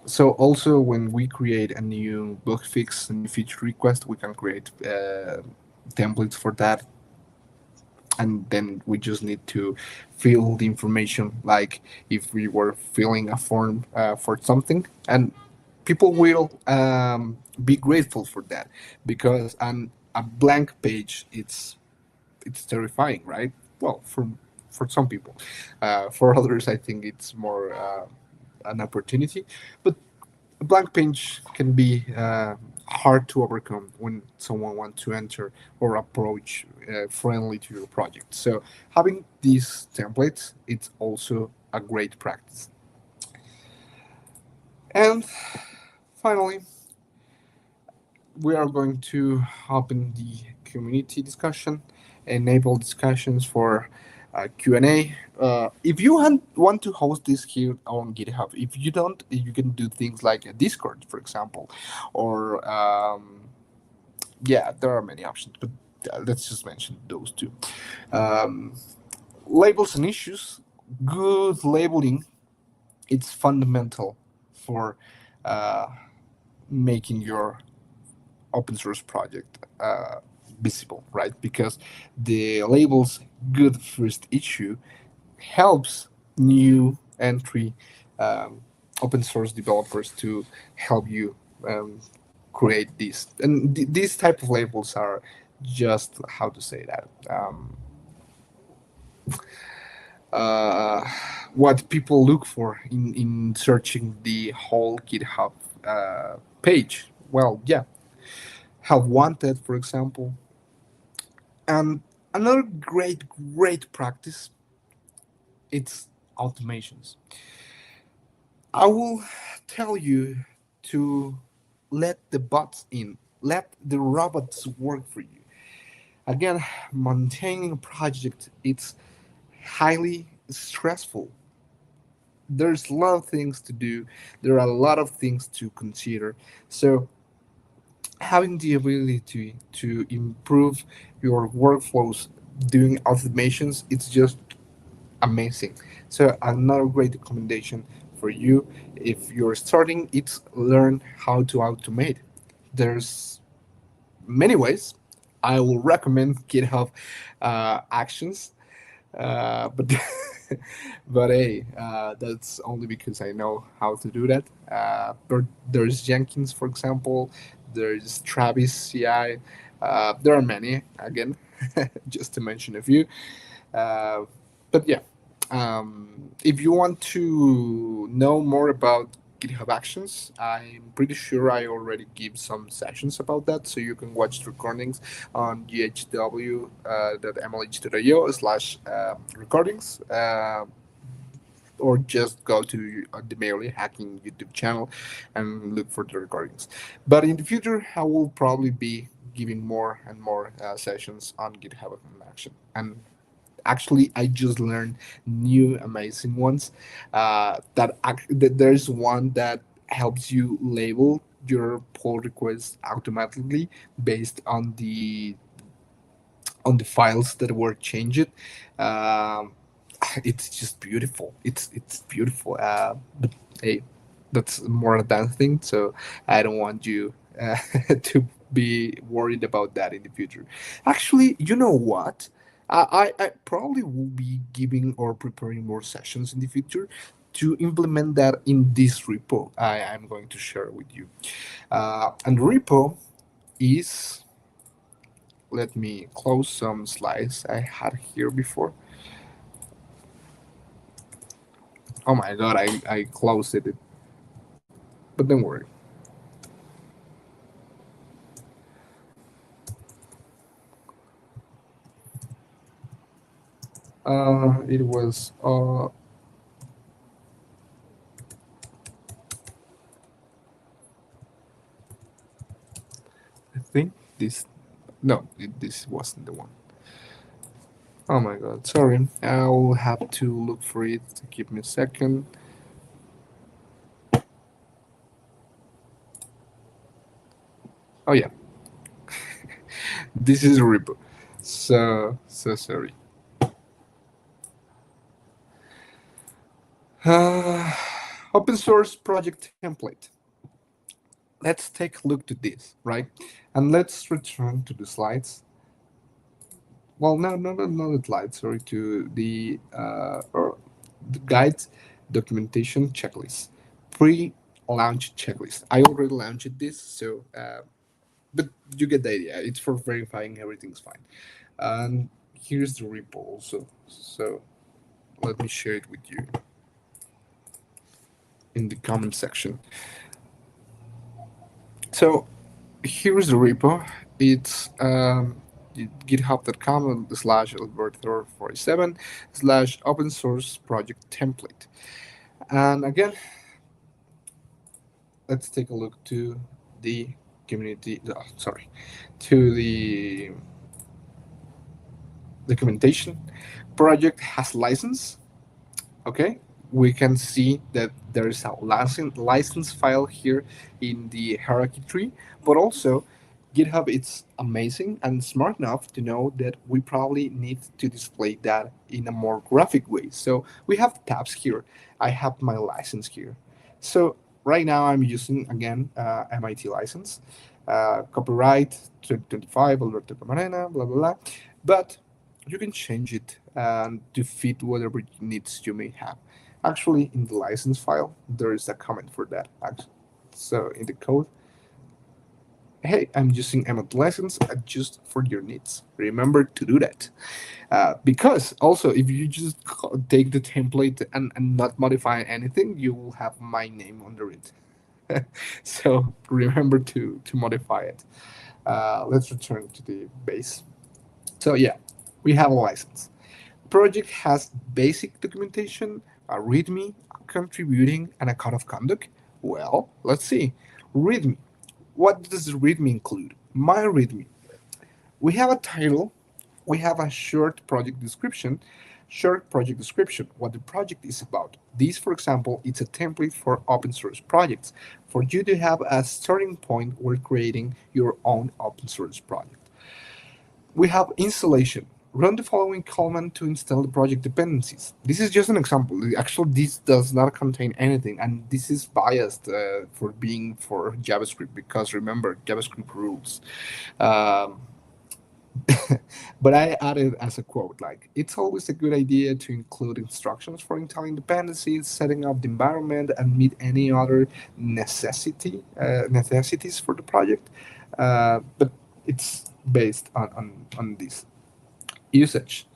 so also when we create a new bug fix, a new feature request, we can create templates for that, and then we just need to fill the information like if we were filling a form for something, and people will be grateful for that because a blank page it's terrifying, right? Well, for some people, for others, I think it's more an opportunity. But a blank page can be hard to overcome when someone wants to enter or approach friendly to your project. So having these templates, it's also a great practice. And finally, we are going to open the community discussion, enable discussions for Q&A. If you want to host this here on GitHub, if you don't, you can do things like a Discord, for example, or yeah, there are many options, but let's just mention those two. Um, Labels and issues. Good labeling, it's fundamental for uh, making your open source project visible, right? Because the labels good first issue helps new entry um, open source developers to help you um, create this. And these type of labels are just how to say that. Uh, what people look for in searching the whole GitHub page. Well, yeah, have wanted, for example. And another great practice, it's automations. I will tell you to let the bots in, let the robots work for you. Again, maintaining a project, it's highly stressful. There's a lot of things to do. There are a lot of things to consider. So having the ability to improve your workflows doing automations, it's just amazing. So another great recommendation for you if you're starting, it's learn how to automate. There's many ways. I will recommend GitHub Actions, but but hey, that's only because I know how to do that. But there's Jenkins, for example. There's Travis CI. There are many again, just to mention a few. Uh, but yeah, if you want to know more about GitHub Actions, I'm pretty sure I already give some sessions about that, so you can watch the recordings on ghw.mlh.io/recordings. Or just go to the Merely Hacking YouTube channel and look for the recordings. But in the future, I will probably be giving more and more sessions on GitHub Action. And actually I just learned new amazing ones that there's one that helps you label your pull requests automatically based on the files that were changed. um, it's just beautiful. It's beautiful. But hey, that's more advanced thing. So I don't want you to be worried about that in the future. Actually, you know what? I probably will be giving or preparing more sessions in the future to implement that in this repo I'm going to share with you. And repo is, let me close some slides I had here before. Oh my god, I closed it. But don't worry. It was I think this. No, this wasn't the one. Oh my god, sorry. I'll have to look for it. Give me a second. Oh yeah, this is a repo. So sorry. Uh, Open source project template. Let's take a look to this, right? And let's return to the slides. Well, no, the slides. Sorry, to the or the guide documentation checklist, pre-launch checklist. I already launched this, so but you get the idea. It's for verifying everything's fine. And here's the repo also. So let me share it with you in the comment section. So here's the repo. It's github.com slash Alberto47 slash open source project template. And again, let's take a look to the community, sorry, to the documentation. Project has license. Okay, we can see that there is a license file here in the hierarchy tree, but also GitHub it's amazing and smart enough to know that we probably need to display that in a more graphic way. So we have tabs here. I have my license here. So right now I'm using again MIT license, copyright 2025 Alberto Camarena, blah blah blah. But you can change it to fit whatever needs you may have. Actually, in the license file, there is a comment for that. So in the code, hey, I'm using Emmet license, adjust for your needs. Remember to do that. Because also, if you just take the template and not modify anything, you will have my name under it. So remember to modify it. Let's return to the base. So yeah, we have a license. Project has basic documentation, a README, a contributing, and a code of conduct. Well, let's see. README. What does the README include? My README. We have a title, we have a short project description. Short project description, what the project is about. This, for example, it's a template for open source projects for you to have a starting point when creating your own open source project. We have installation. Run the following command to install the project dependencies. This is just an example. Actually, this does not contain anything, and this is biased for being for JavaScript because remember JavaScript rules. Um, but I added as a quote, like, it's always a good idea to include instructions for installing dependencies, setting up the environment, and meet any other necessities for the project. But it's based on this usage.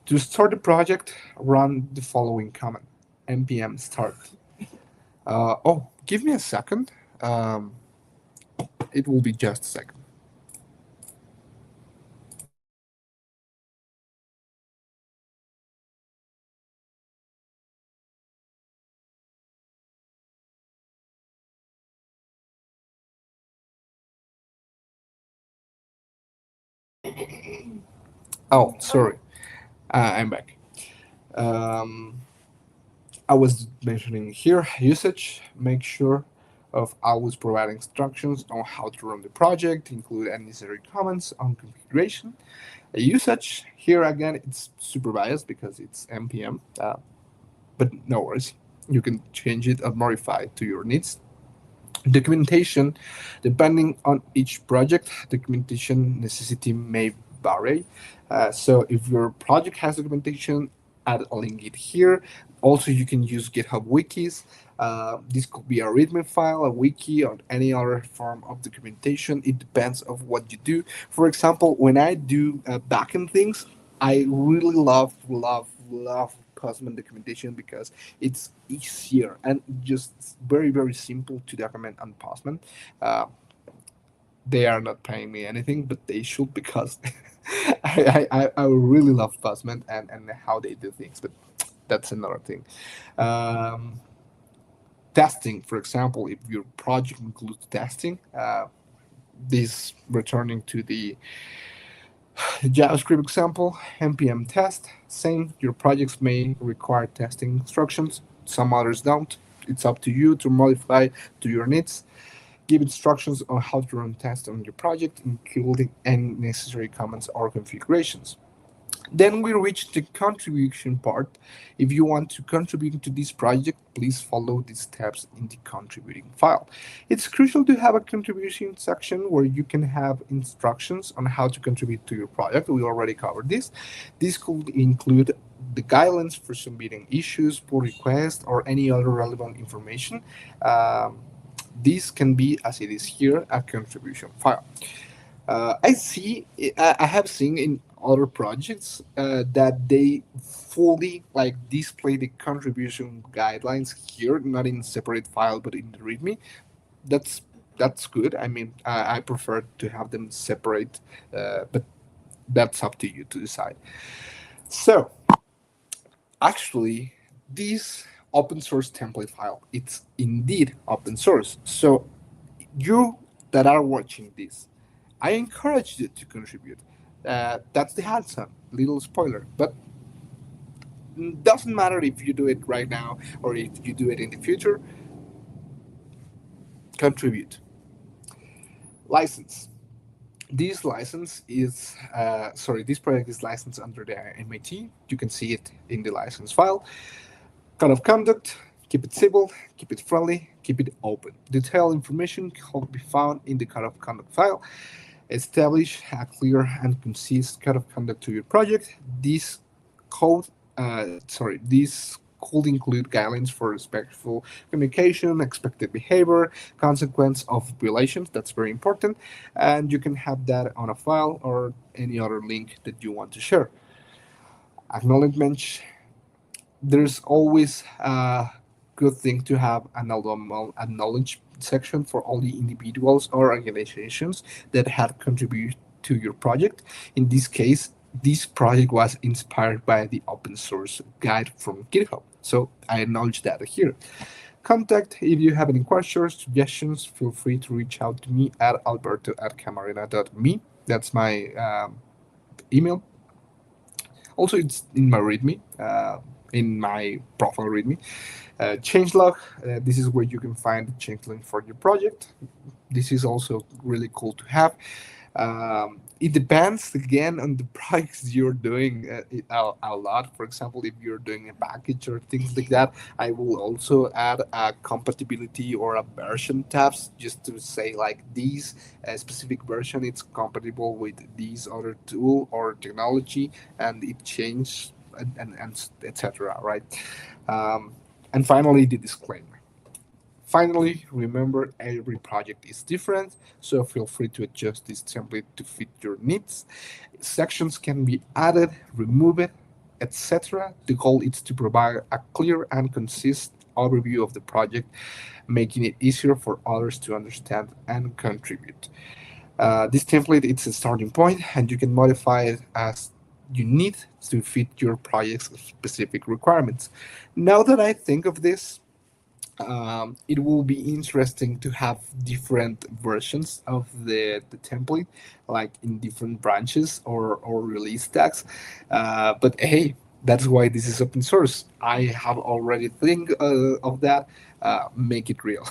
To start the project, run the following command, npm start. Oh, give me a second. Um, it will be just a second. Oh, sorry. I'm back. Um, I was mentioning here usage. Make sure of always provide instructions on how to run the project, include any necessary comments on configuration. Usage here again, it's super biased because it's npm, but no worries. You can change it or modify it to your needs. Documentation, depending on each project, documentation necessity may vary. So if your project has documentation, add a link it here. Also, you can use GitHub wikis. This could be a README file, a wiki, or any other form of documentation. It depends of what you do. For example, when I do backend things, I really love Postman documentation because it's easier and just very simple to document on Postman. Uh, they are not paying me anything, but they should because I really love Postman and how they do things, but that's another thing. Um, Testing, for example, if your project includes testing, this returning to the JavaScript example, npm test, same. Your projects may require testing instructions, some others don't. It's up to you to modify to your needs. Give instructions on how to run tests on your project, including any necessary comments or configurations. Then we reach the contribution part. If you want to contribute to this project, please follow these steps in the contributing file. It's crucial to have a contribution section where you can have instructions on how to contribute to your project. We already covered this. This could include the guidelines for submitting issues, pull requests, or any other relevant information. Um, this can be, as it is here, a contribution file. I have seen in other projects that they fully like display the contribution guidelines here, not in separate file but in the README. That's that's good. I mean, I prefer to have them separate, but that's up to you to decide. So actually, this open source template file, it's indeed open source. So you that are watching this, I encourage you to contribute. That's the hands-on little spoiler, but doesn't matter if you do it right now or if you do it in the future. Contribute. License. This license is this project is licensed under the MIT. You can see it in the license file. Code of conduct. Keep it civil, keep it friendly, keep it open. Detailed information can be found in the code of conduct file. Establish a clear and concise code of conduct to your project. Code, this could include guidelines for respectful communication, expected behavior, consequence of violations. That's very important, and you can have that on a file or any other link that you want to share. Acknowledgement. There's always a good thing to have an acknowledge section for all the individuals or organizations that had contributed to your project. In this case, this project was inspired by the open source guide from GitHub. So I acknowledge that here. Contact, if you have any questions, suggestions, feel free to reach out to me at alberto@camarena.me. That's my email. Also, it's in my README, in my profile README. Changelog, this is where you can find the changelog for your project. This is also really cool to have. It depends again on the projects you're doing a lot. For example, if you're doing a package or things like that, I will also add a compatibility or a version tabs just to say like this specific version it's compatible with this other tool or technology, and it changed and etc. Right? Um, and finally, the disclaimer. Finally, remember every project is different, so feel free to adjust this template to fit your needs. Sections can be added, removed, etc. The goal is to provide a clear and concise overview of the project, making it easier for others to understand and contribute. This template is a starting point, and you can modify it as you need to fit your project's specific requirements. Now that I think of this, it will be interesting to have different versions of the template, like in different branches or release tags. But hey, that's why this is open source. I have already think of that. Make it real,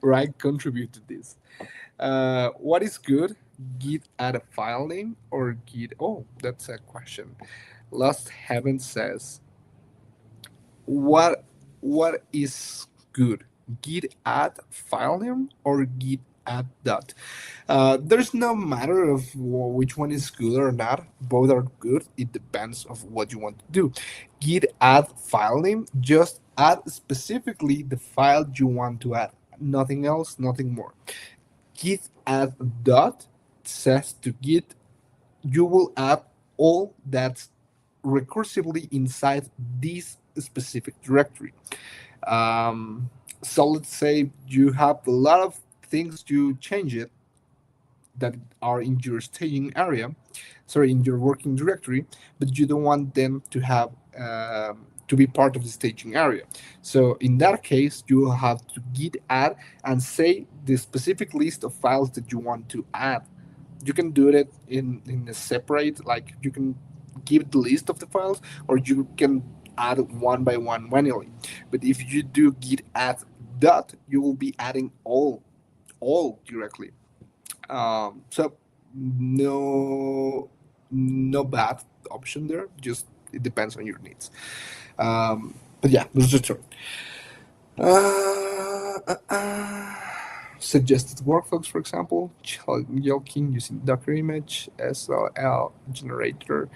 right? Contribute to this. What is good? Git add a file name or Git? Oh, that's a question. Lost Heaven says, what what is good? Git add file name or Git add dot? There's no matter of which one is good or not. Both are good. It depends of what you want to do. Git add file name. Just add specifically the file you want to add. Nothing else. Nothing more. Git add dot says to Git you will add all that's recursively inside this specific directory. So let's say you have a lot of things you change it. that are in your staging area, sorry, in your working directory, but you don't want them to have to be part of the staging area. So in that case, you will have to git add and say the specific list of files that you want to add. You can do it in a separate, like you can give the list of the files, or you can add one by one manually. But if you do git add dot, you will be adding all directly. So no bad option there. Just it depends on your needs. But yeah, let's return. Suggested workflows, for example, Yelkin using Docker image, SLL generator.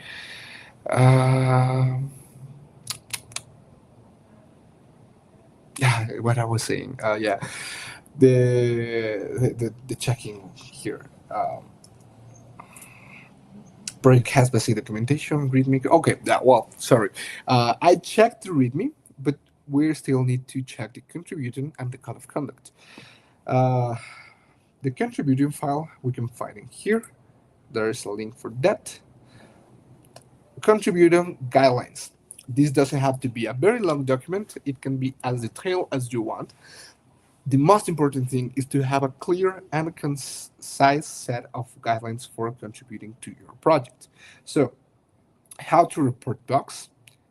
Um yeah, what I was saying. Yeah, the checking here. Project has basic documentation, README. Okay, well, sorry. I checked the README, but we still need to check the contributing and the code of conduct. Uh, the contributing file we can find in here. There is a link for that. Contributing guidelines. This doesn't have to be a very long document. It can be as detailed as you want. The most important thing is to have a clear and concise set of guidelines for contributing to your project. So, how to report bugs?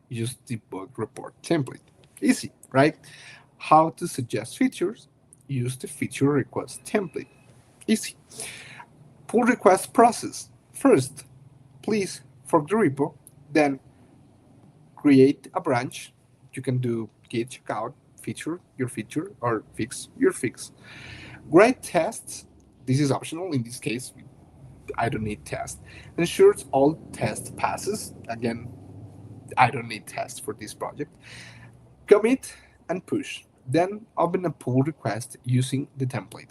Use the bug report template. Easy, right? How to suggest features? Use the feature request template. Easy. Pull request process. First, please fork the repo, then create a branch. You can do git checkout feature, or fix your fix. Write tests. This is optional. In this case, I don't need tests. Ensures all test passes. Again, I don't need tests for this project. Commit and push. Then open a pull request using the template.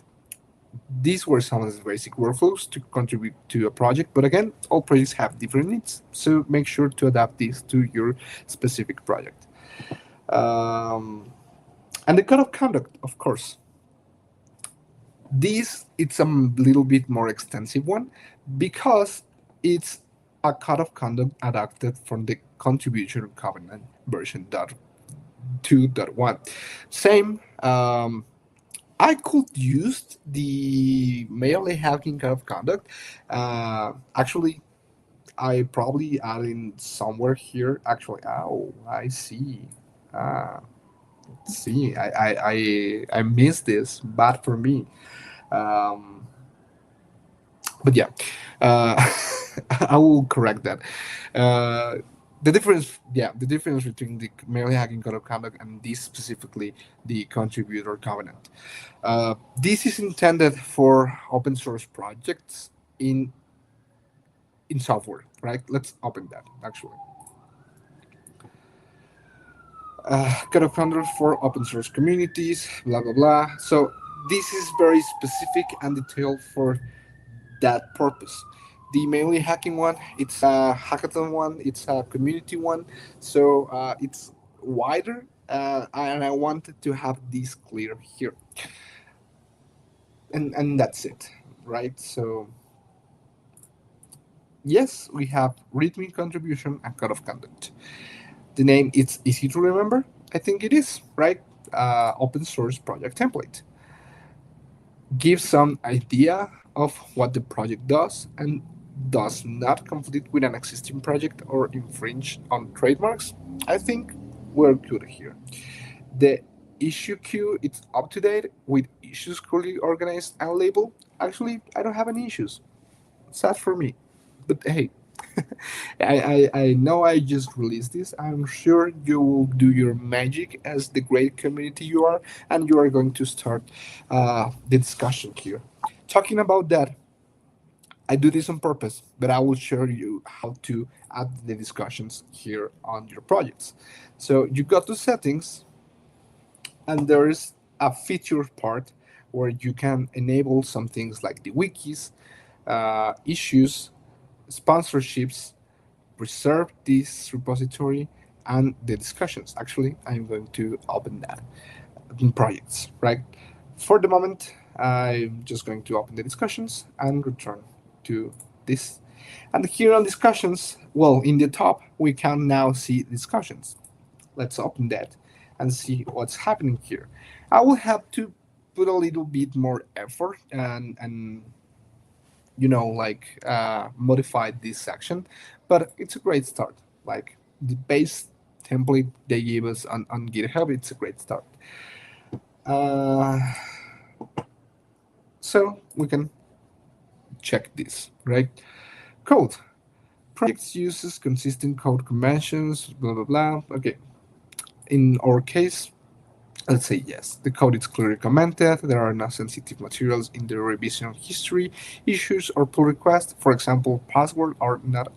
These were some of the basic workflows to contribute to a project, but again, all projects have different needs, so make sure to adapt these to your specific project. Um, and the code of conduct, of course. This it's a little bit more extensive one because it's a code of conduct adapted from the contribution covenant version 2.1. Same. I could use the mail hacking code of conduct. Actually, I probably add in somewhere here. Actually, oh, I see. Uh, see, I missed this. Bad for me. Um, but yeah, uh, I will correct that. Uh, the difference between the mail hacking code of conduct and this specifically the contributor covenant. This is intended for open source projects in software, right? Let's open that actually. Code of conduct for open source communities, blah blah blah. So this is very specific and detailed for that purpose. The mainly hacking one, it's a hackathon one, it's a community one, so it's wider, and I wanted to have this clear here, and that's it, right? So yes, we have README contribution and code of conduct. The name it's easy to remember. I think it is right. Open source project template. Give some idea of what the project does and does not conflict with an existing project or infringe on trademarks. I think we're good here. The issue queue is up to date with issues clearly organized and labeled. Actually, I don't have any issues. Sad for me. But hey, I know I just released this. I'm sure you will do your magic as the great community you are, and you are going to start the discussion here. Talking about that, I do this on purpose, but I will show you how to add the discussions here on your projects. So you go to settings, and there is a feature part where you can enable some things like the wikis, issues, sponsorships, preserve this repository, and the discussions. Actually, I'm going to open that in projects, right? For the moment, I'm just going to open the discussions and return to this. And here on discussions, well, in the top, we can now see discussions. Let's open that and see what's happening here. I will have to put a little bit more effort and modify this section, but it's a great start. Like the base template they gave us on GitHub, it's a great start. Uh, so we can check this, right? Code. Projects uses consistent code conventions, blah, blah, blah. Okay. In our case, let's say yes. The code is clearly commented. There are no sensitive materials in the revision history, issues, or pull requests. For example, password or not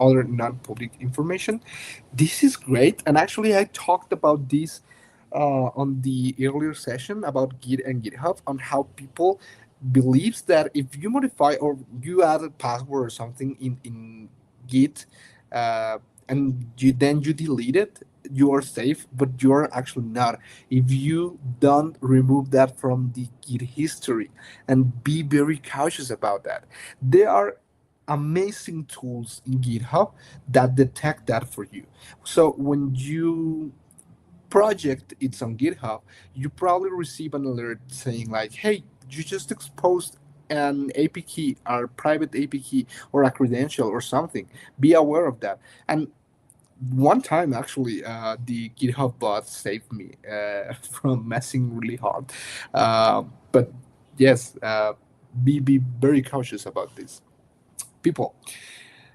other non-public information. This is great. And actually, I talked about this on the earlier session about Git and GitHub on how people believes that if you modify or you add a password or something in Git uh, and you delete it, you are safe, but you are actually not. If you don't remove that from the Git history and be very cautious about that, there are amazing tools in GitHub that detect that for you. So when you project it's on GitHub, you probably receive an alert saying like, "Hey, you just exposed an AP key, or private AP key, or a credential, or something. Be aware of that." And one time, actually, the GitHub bot saved me from messing really hard. But yes, be very cautious about this, people.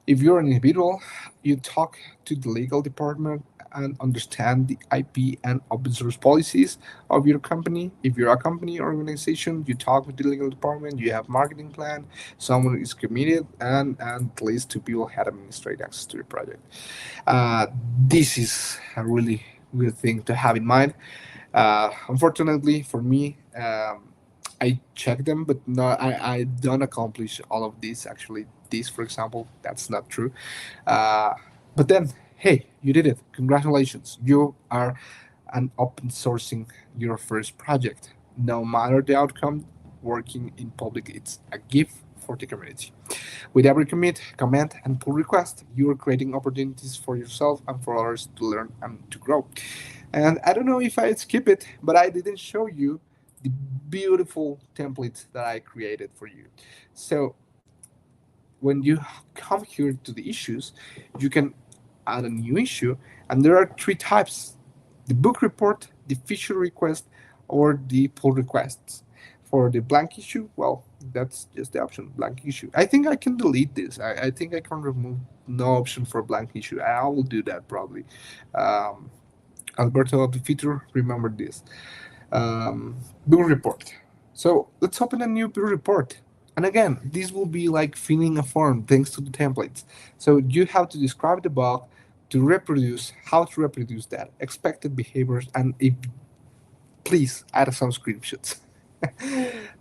If you're an individual, you talk to the legal department and understand the IP and open source policies of your company. If you're a company or organization, you talk with the legal department, you have marketing plan, someone is committed, and at least two people had administrative access to your project. Uh, this is a really good thing to have in mind. Unfortunately for me, I check them, but no, I don't accomplish all of this. Actually, this, for example, that's not true. Uh, but then, hey, you did it. Congratulations. You are an open sourcing your first project. No matter the outcome, working in public, it's a gift for the community. With every commit, comment, and pull request, you are creating opportunities for yourself and for others to learn and to grow. And I don't know if I skip it, but I didn't show you the beautiful templates that I created for you. So when you come here to the issues, you can add a new issue, and there are three types: the book report, the feature request, or the pull requests. For the blank issue, well, that's just the option, blank issue. I think I can delete this. I think I can remove no option for blank issue. I will do that probably. Um, Alberto of the feature, remember this. Bill report. So let's open a new bill report. And again, this will be like filling a form thanks to the templates. So you have to describe the bug, to reproduce, how to reproduce that, expected behaviors, and if please add some screenshots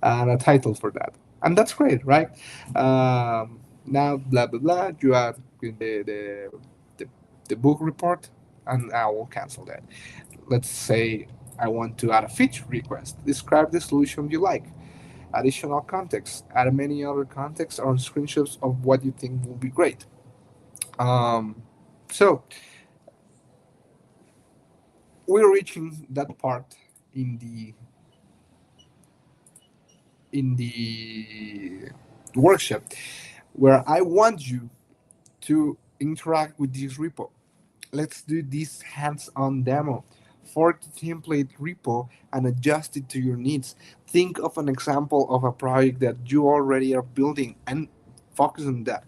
and a title for that. And that's great, right? Now, blah, blah, blah, you add the, the book report, and I will cancel that. Let's say I want to add a feature request. Describe the solution you like. Additional context. Add many other contexts or screenshots of what you think will be great. So we're reaching that part in the workshop where I want you to interact with this repo. Let's do this hands-on demo for the template repo and adjust it to your needs. Think of an example of a project that you already are building and focus on that.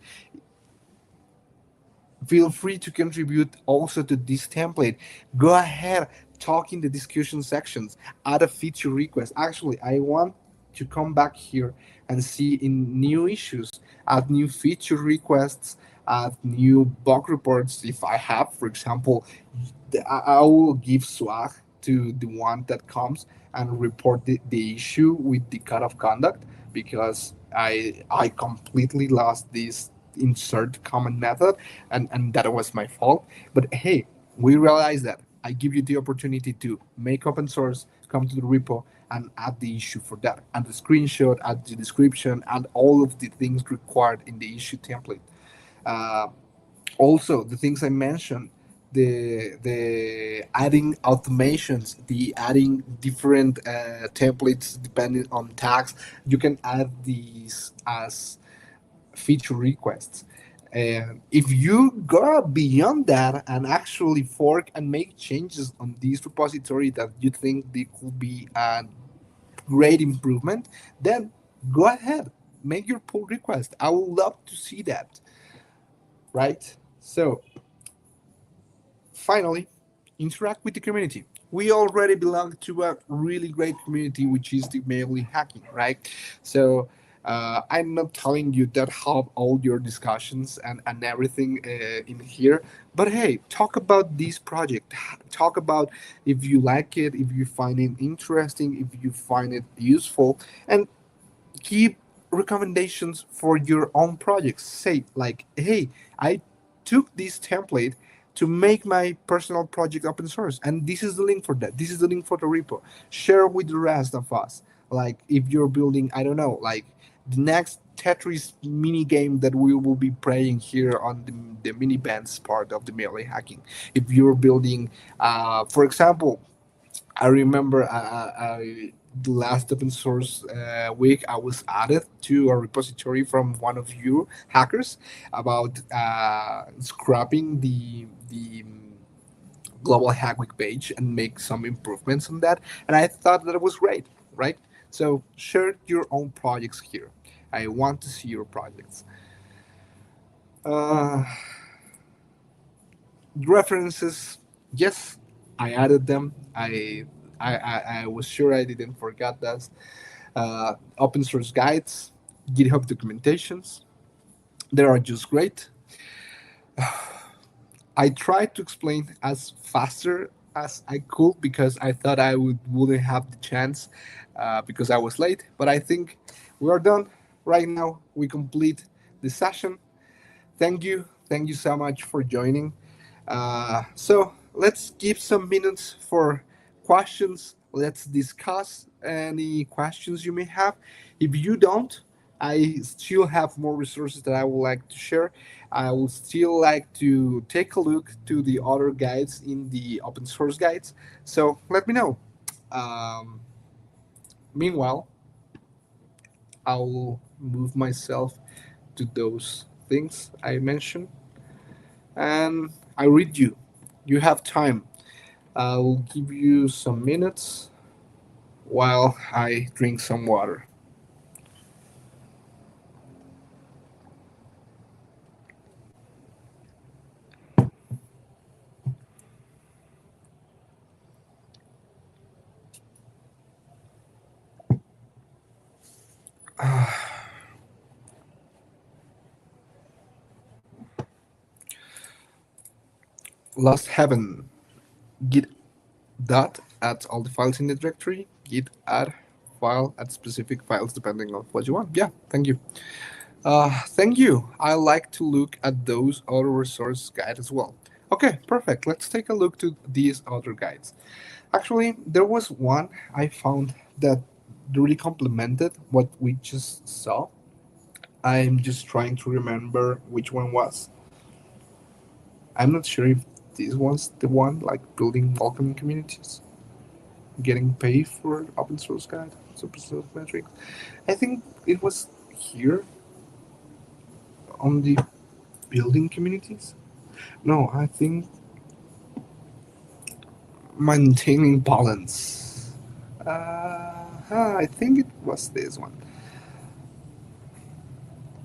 Feel free to contribute also to this template. Go ahead, talk in the discussion sections, add a feature request. Actually, I want to come back here and see in new issues, add new feature requests, add new bug reports. If I have, for example, I will give swag to the one that comes and report the issue with the code of conduct, because I completely lost this insert comment method, and that was my fault. But hey, we realize that I give you the opportunity to make open source, come to the repo and add the issue for that, and the screenshot, add the description, and all of the things required in the issue template. Uh, Also, the things I mentioned, the adding automations, the adding different templates depending on tags. You can add these as feature requests. And if you go beyond that and actually fork and make changes on this repository that you think they could be a great improvement, then go ahead, make your pull request. I would love to see that, right? So finally, interact with the community. We already belong to a really great community, which is the mainly hacking, right? So I'm not telling you that have all your discussions and everything in here, but hey, talk about this project. Talk about if you like it, if you find it interesting, if you find it useful, and give recommendations for your own projects. Say like, hey, I took this template to make my personal project open source, and this is the link for that. This is the link for the repo. Share with the rest of us. Like if you're building, I don't know, like the next Tetris mini game that we will be playing here on the mini bands part of the melee hacking. If you're building, for example, I remember the last open source week I was added to a repository from one of you hackers about scrapping the global hack week page and make some improvements on that, and I thought that it was great, right? So share your own projects here. I want to see your projects. Uh, References, yes, I added them. I was sure I didn't forget that. Open source guides, GitHub documentations, they are just great. I tried to explain as faster as I could because I thought wouldn't have the chance because I was late. But I think we are done right now. We complete the session. Thank you so much for joining. So let's give some minutes for questions. Let's discuss any questions you may have. If you don't, I still have more resources that I would like to share. I would still like to take a look to the other guides in the open source guides. So let me know. Um, Meanwhile, I'll move myself to those things I mentioned and I read you. You have time. I'll give you some minutes while I drink some water. Lost Heaven. Git dot add all the files in the directory. Git add file add specific files depending on what you want. Yeah, thank you. Thank you. I like to look at those other resource guides as well. Okay, perfect. Let's take a look to these other guides. Actually, there was one I found that really complemented what we just saw. I'm just trying to remember which one was. I'm not sure if this was the one, like building welcoming communities, getting paid for open source guide, super source metrics. I think it was here on the building communities. No, I think maintaining balance. I think it was this one.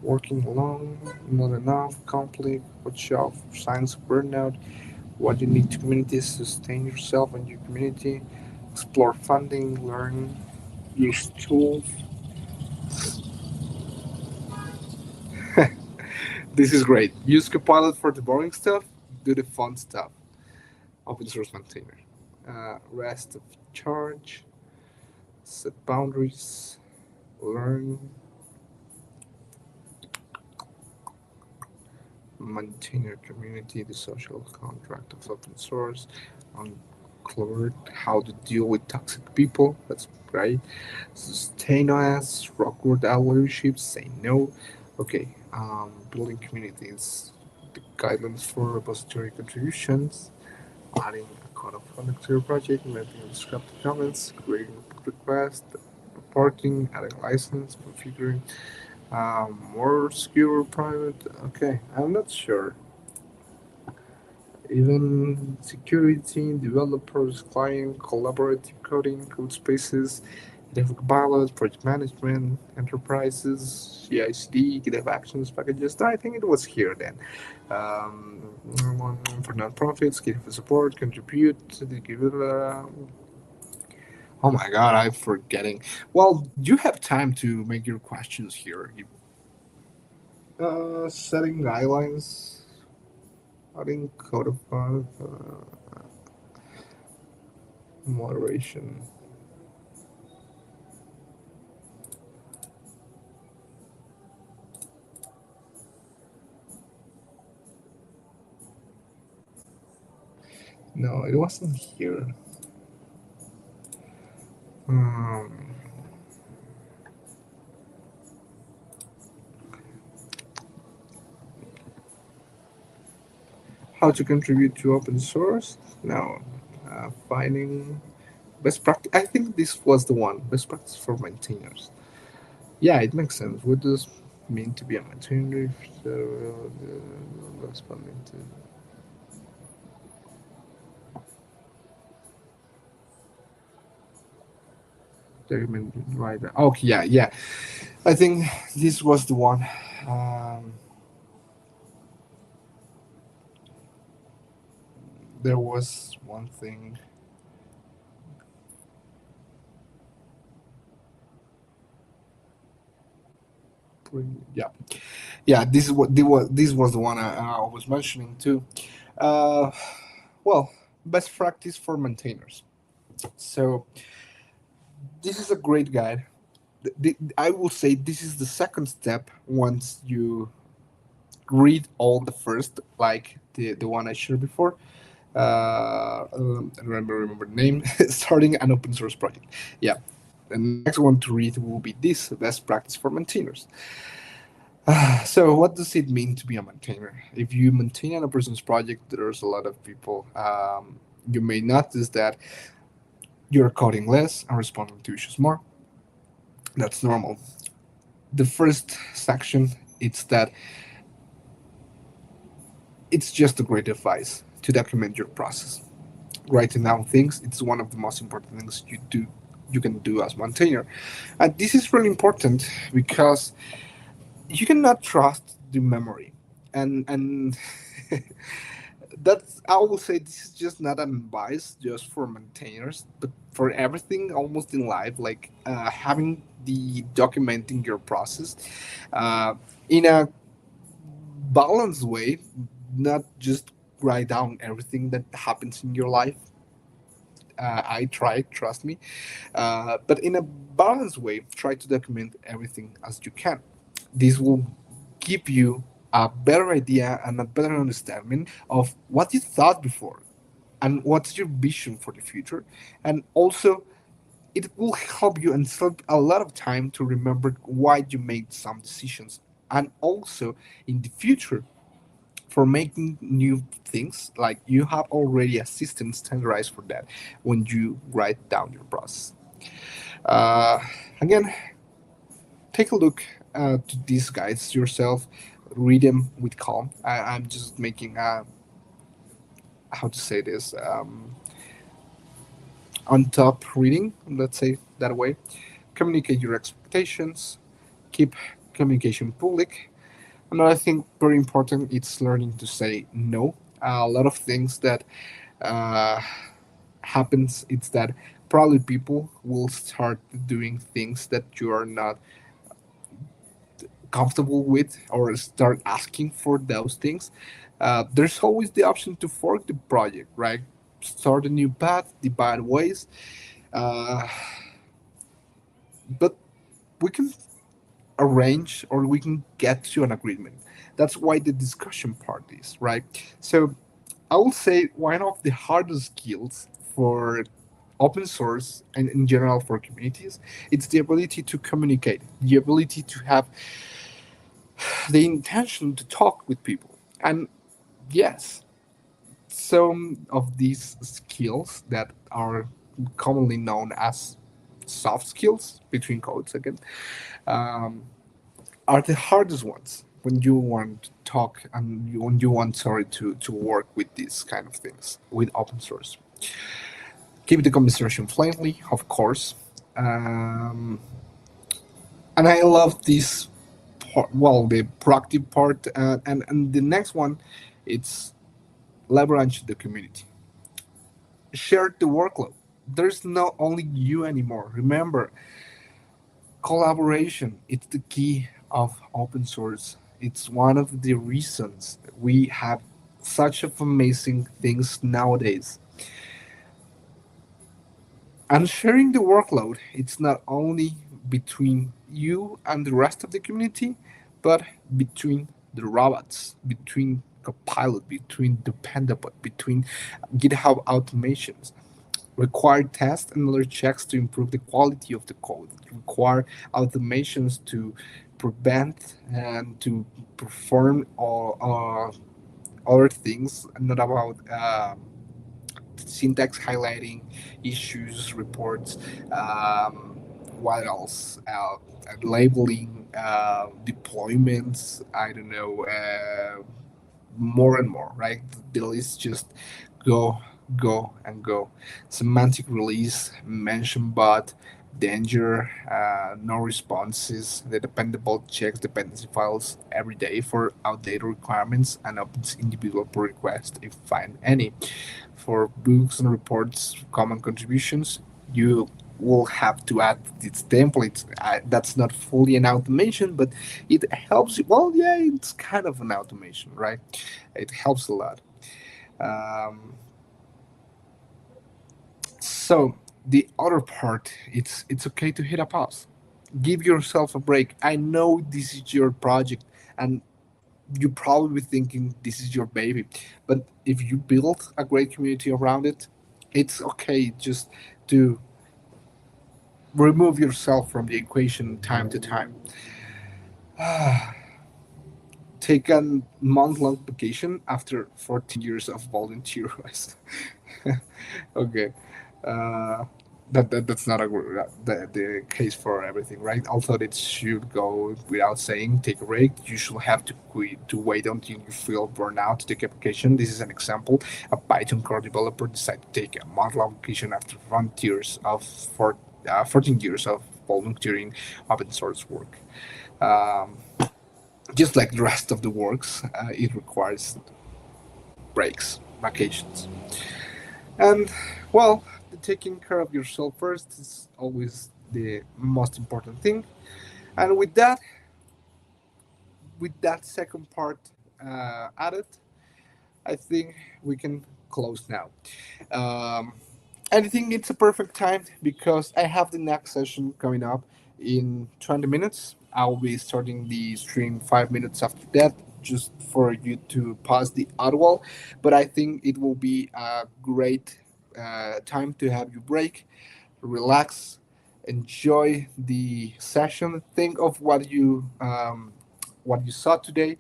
Working alone, not enough, conflict, watch out for signs of burnout, what you need to community, sustain yourself and your community, explore funding, learn, use tools. This is great. Use Copilot for the boring stuff, do the fun stuff. Open source maintainer. Rest of charge, set boundaries, learn, maintain your community, the social contract of open source, on cleared how to deal with toxic people. That's great. Sustain us, rockwood leadership, say no. Okay, building communities, the guidelines for repository contributions, adding a code of conduct to your project, mapping disruptive comments, creating a pull request, reporting, adding license, configuring more secure private. Okay, I'm not sure. Even security, developers, client, collaborative coding, code spaces, GitHub Copilot, project management, enterprises, CI/CD, GitHub Actions packages. I think it was here then. For nonprofits, GitHub support, contribute to the GitHub. Oh my God, I'm forgetting. Well, you have time to make your questions here. Setting guidelines, adding codify, moderation. No, it wasn't here. Um, how to contribute to open source? No. Finding best practice. I think this was the one. Best practice for maintainers. Yeah, it makes sense. What does mean to be a maintainer? If responding to document right. Okay, yeah, yeah. I think this was the one. Um, there was one thing. Yeah, yeah. This was the one I was mentioning too. Uh, well, best practice for maintainers. So this is a great guide. I will say this is the second step once you read all the first, like the one I shared before. I remember the name. Starting an open source project. Yeah, the next one to read will be this best practice for maintainers. So, what does it mean to be a maintainer? If you maintain an open source project, there's a lot of people. You may notice that you're coding less and responding to issues more. That's normal. The first section, it's that it's just a great advice to document your process. Writing down things, it's one of the most important things you can do as maintainer. And this is really important because you cannot trust the memory. And that's, I will say, this is just not an advice just for maintainers, but for everything almost in life, like having the documenting your process uh, in a balanced way, not just write down everything that happens in your life. I try, trust me, but in a balanced way, try to document everything as you can. This will give you a better idea and a better understanding of what you thought before and what's your vision for the future. And also, it will help you and save a lot of time to remember why you made some decisions. And also, in the future, for making new things, like you have already a system standardized for that when you write down your process. Uh, Again, take a look to these guides yourself, read them with calm. I'm just making how to say this, on top reading, let's say that way. Communicate your expectations, keep communication public. Another thing very important is learning to say no. A lot of things that uh, happens is that probably people will start doing things that you are not comfortable with or start asking for those things. There's always the option to fork the project, right? Start a new path, divide ways. Uh, but we can arrange or we can get to an agreement. That's why the discussion part is, right? So I will say one of the hardest skills for open source and in general for communities, it's the ability to communicate, the ability to have the intention to talk with people. And yes, some of these skills that are commonly known as soft skills, between quotes again, um, are the hardest ones when you want to talk and when you want, sorry, to work with these kind of things with open source. Keep the conversation friendly, of course. Um, and I love this part, well, the proactive part, and the next one, it's leverage the community, share the workload. There's not only you anymore. Remember, collaboration, it's the key of open source. It's one of the reasons we have such of amazing things nowadays. And sharing the workload, it's not only between you and the rest of the community, but between the robots, between Copilot, between Dependabot, between GitHub automations. Require tests and other checks to improve the quality of the code. Require automations to prevent and to perform all other things, not about syntax highlighting, issues, reports, um, what else? Labeling, deployments, I don't know, more and more, right? The list just go, go, and go. Semantic release, mention bot, danger, no responses, the dependable checks dependency files every day for outdated requirements and opens individual pull request if find any. For books and reports, common contributions, you will have to add these templates. That's not fully an automation, but it helps. Well, yeah, it's kind of an automation, right? It helps a lot. Um, so the other part, it's okay to hit a pause. Give yourself a break. I know this is your project, and you're probably thinking this is your baby, but if you build a great community around it, it's okay just to remove yourself from the equation time to time. Take a month-long vacation after 14 years of volunteer. Okay. uh, that's not the case for everything, right? Although it should go without saying, take a break. You should have to quit to wait until you feel burnout to take a vacation. This is an example. A Python core developer decided to take a month-long vacation after 14 years of volunteering open source work. Um, just like the rest of the works, it requires breaks, vacations. And well, taking care of yourself first is always the most important thing. And with that second part added, I think we can close now. Um, and I think it's a perfect time because I have the next session coming up in 20 minutes. I'll be starting the stream 5 minutes after that, just for you to pause the audio. But I think it will be a great time to have you break, relax, enjoy the session. Think of what you saw today.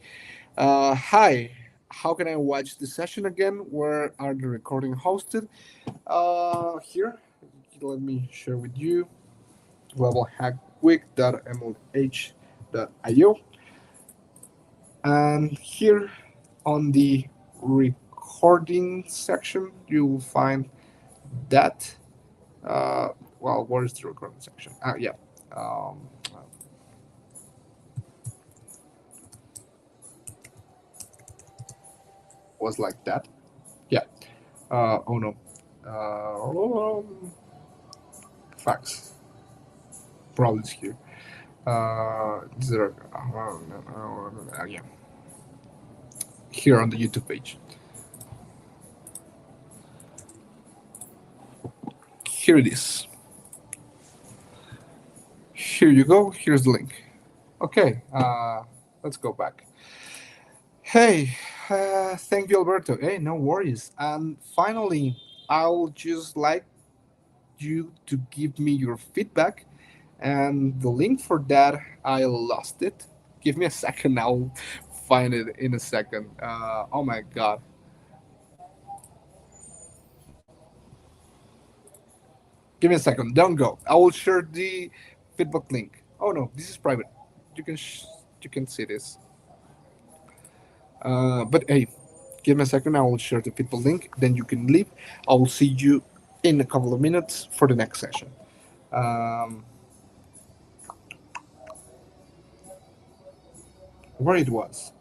Hi, how can I watch the session again? Where are the recording hosted? Here, let me share with you globalhackweek.mlh.io, and here on the recording section you will find that. Uh, well, where's the recording section? Yeah. Um, was like that. Yeah. Oh no. Facts. Probably it's here. There. Yeah. Here on the YouTube page. Here it is. Here you go. Here's the link. Okay. Let's go back. Hey, thank you, Alberto. Hey, no worries. And finally, I'll just like you to give me your feedback, and the link for that, I lost it. Give me a second, I'll find it in a second. Oh my god. Give me a second, don't go. I will share the feedback link. Oh no, this is private. You can you can see this. But hey, give me a second. I will share the feedback link. Then you can leave. I will see you in a couple of minutes for the next session. Um, where it was.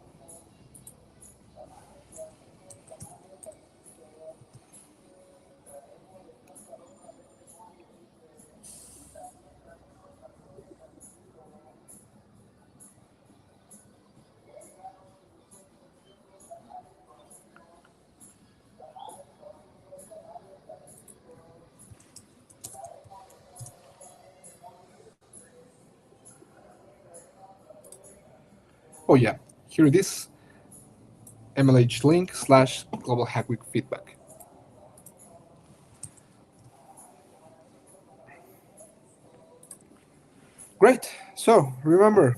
Oh yeah, here it is. MLH link slash global hack week feedback. Great. So remember,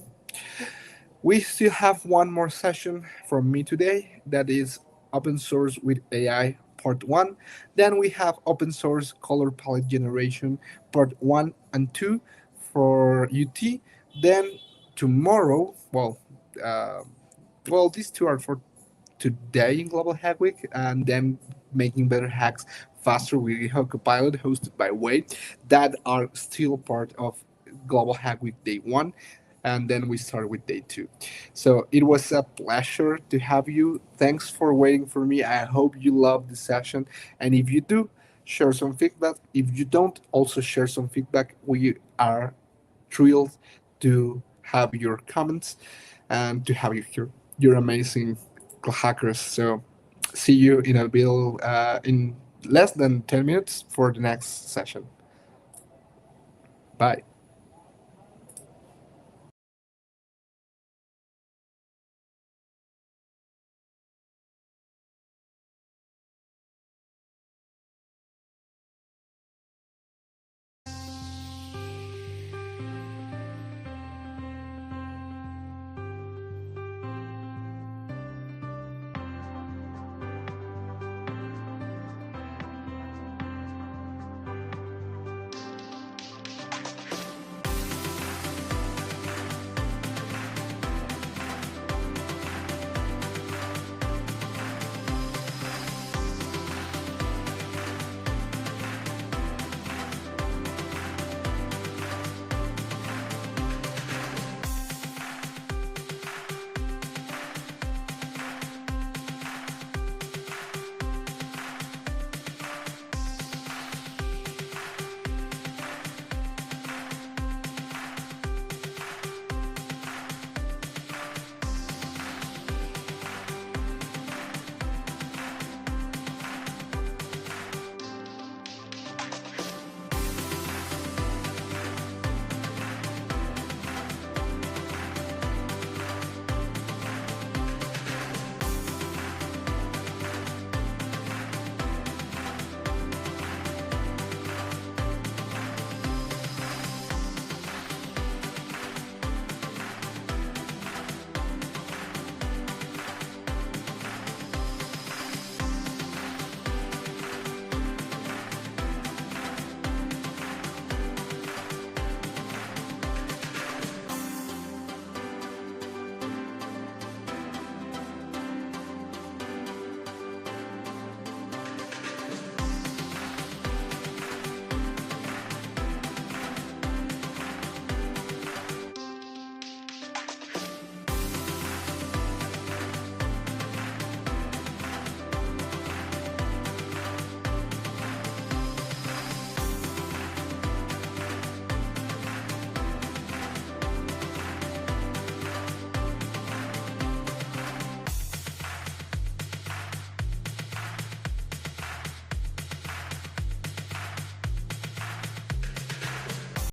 we still have one more session from me today. That is open source with AI part one. Then we have open source color palette generation part one and two for UT. Then tomorrow, uh, these two are for today in Global Hack Week, and then making better hacks faster with GitHub Copilot, hosted by Wade, that are still part of Global Hack Week Day 1. And then we start with day 2. So it was a pleasure to have you. Thanks for waiting for me. I hope you loved the session. And if you do, share some feedback. If you don't, also share some feedback. We are thrilled to have your comments and to have you here. You're amazing hackers. So see you in a bit, in less than 10 minutes for the next session. Bye.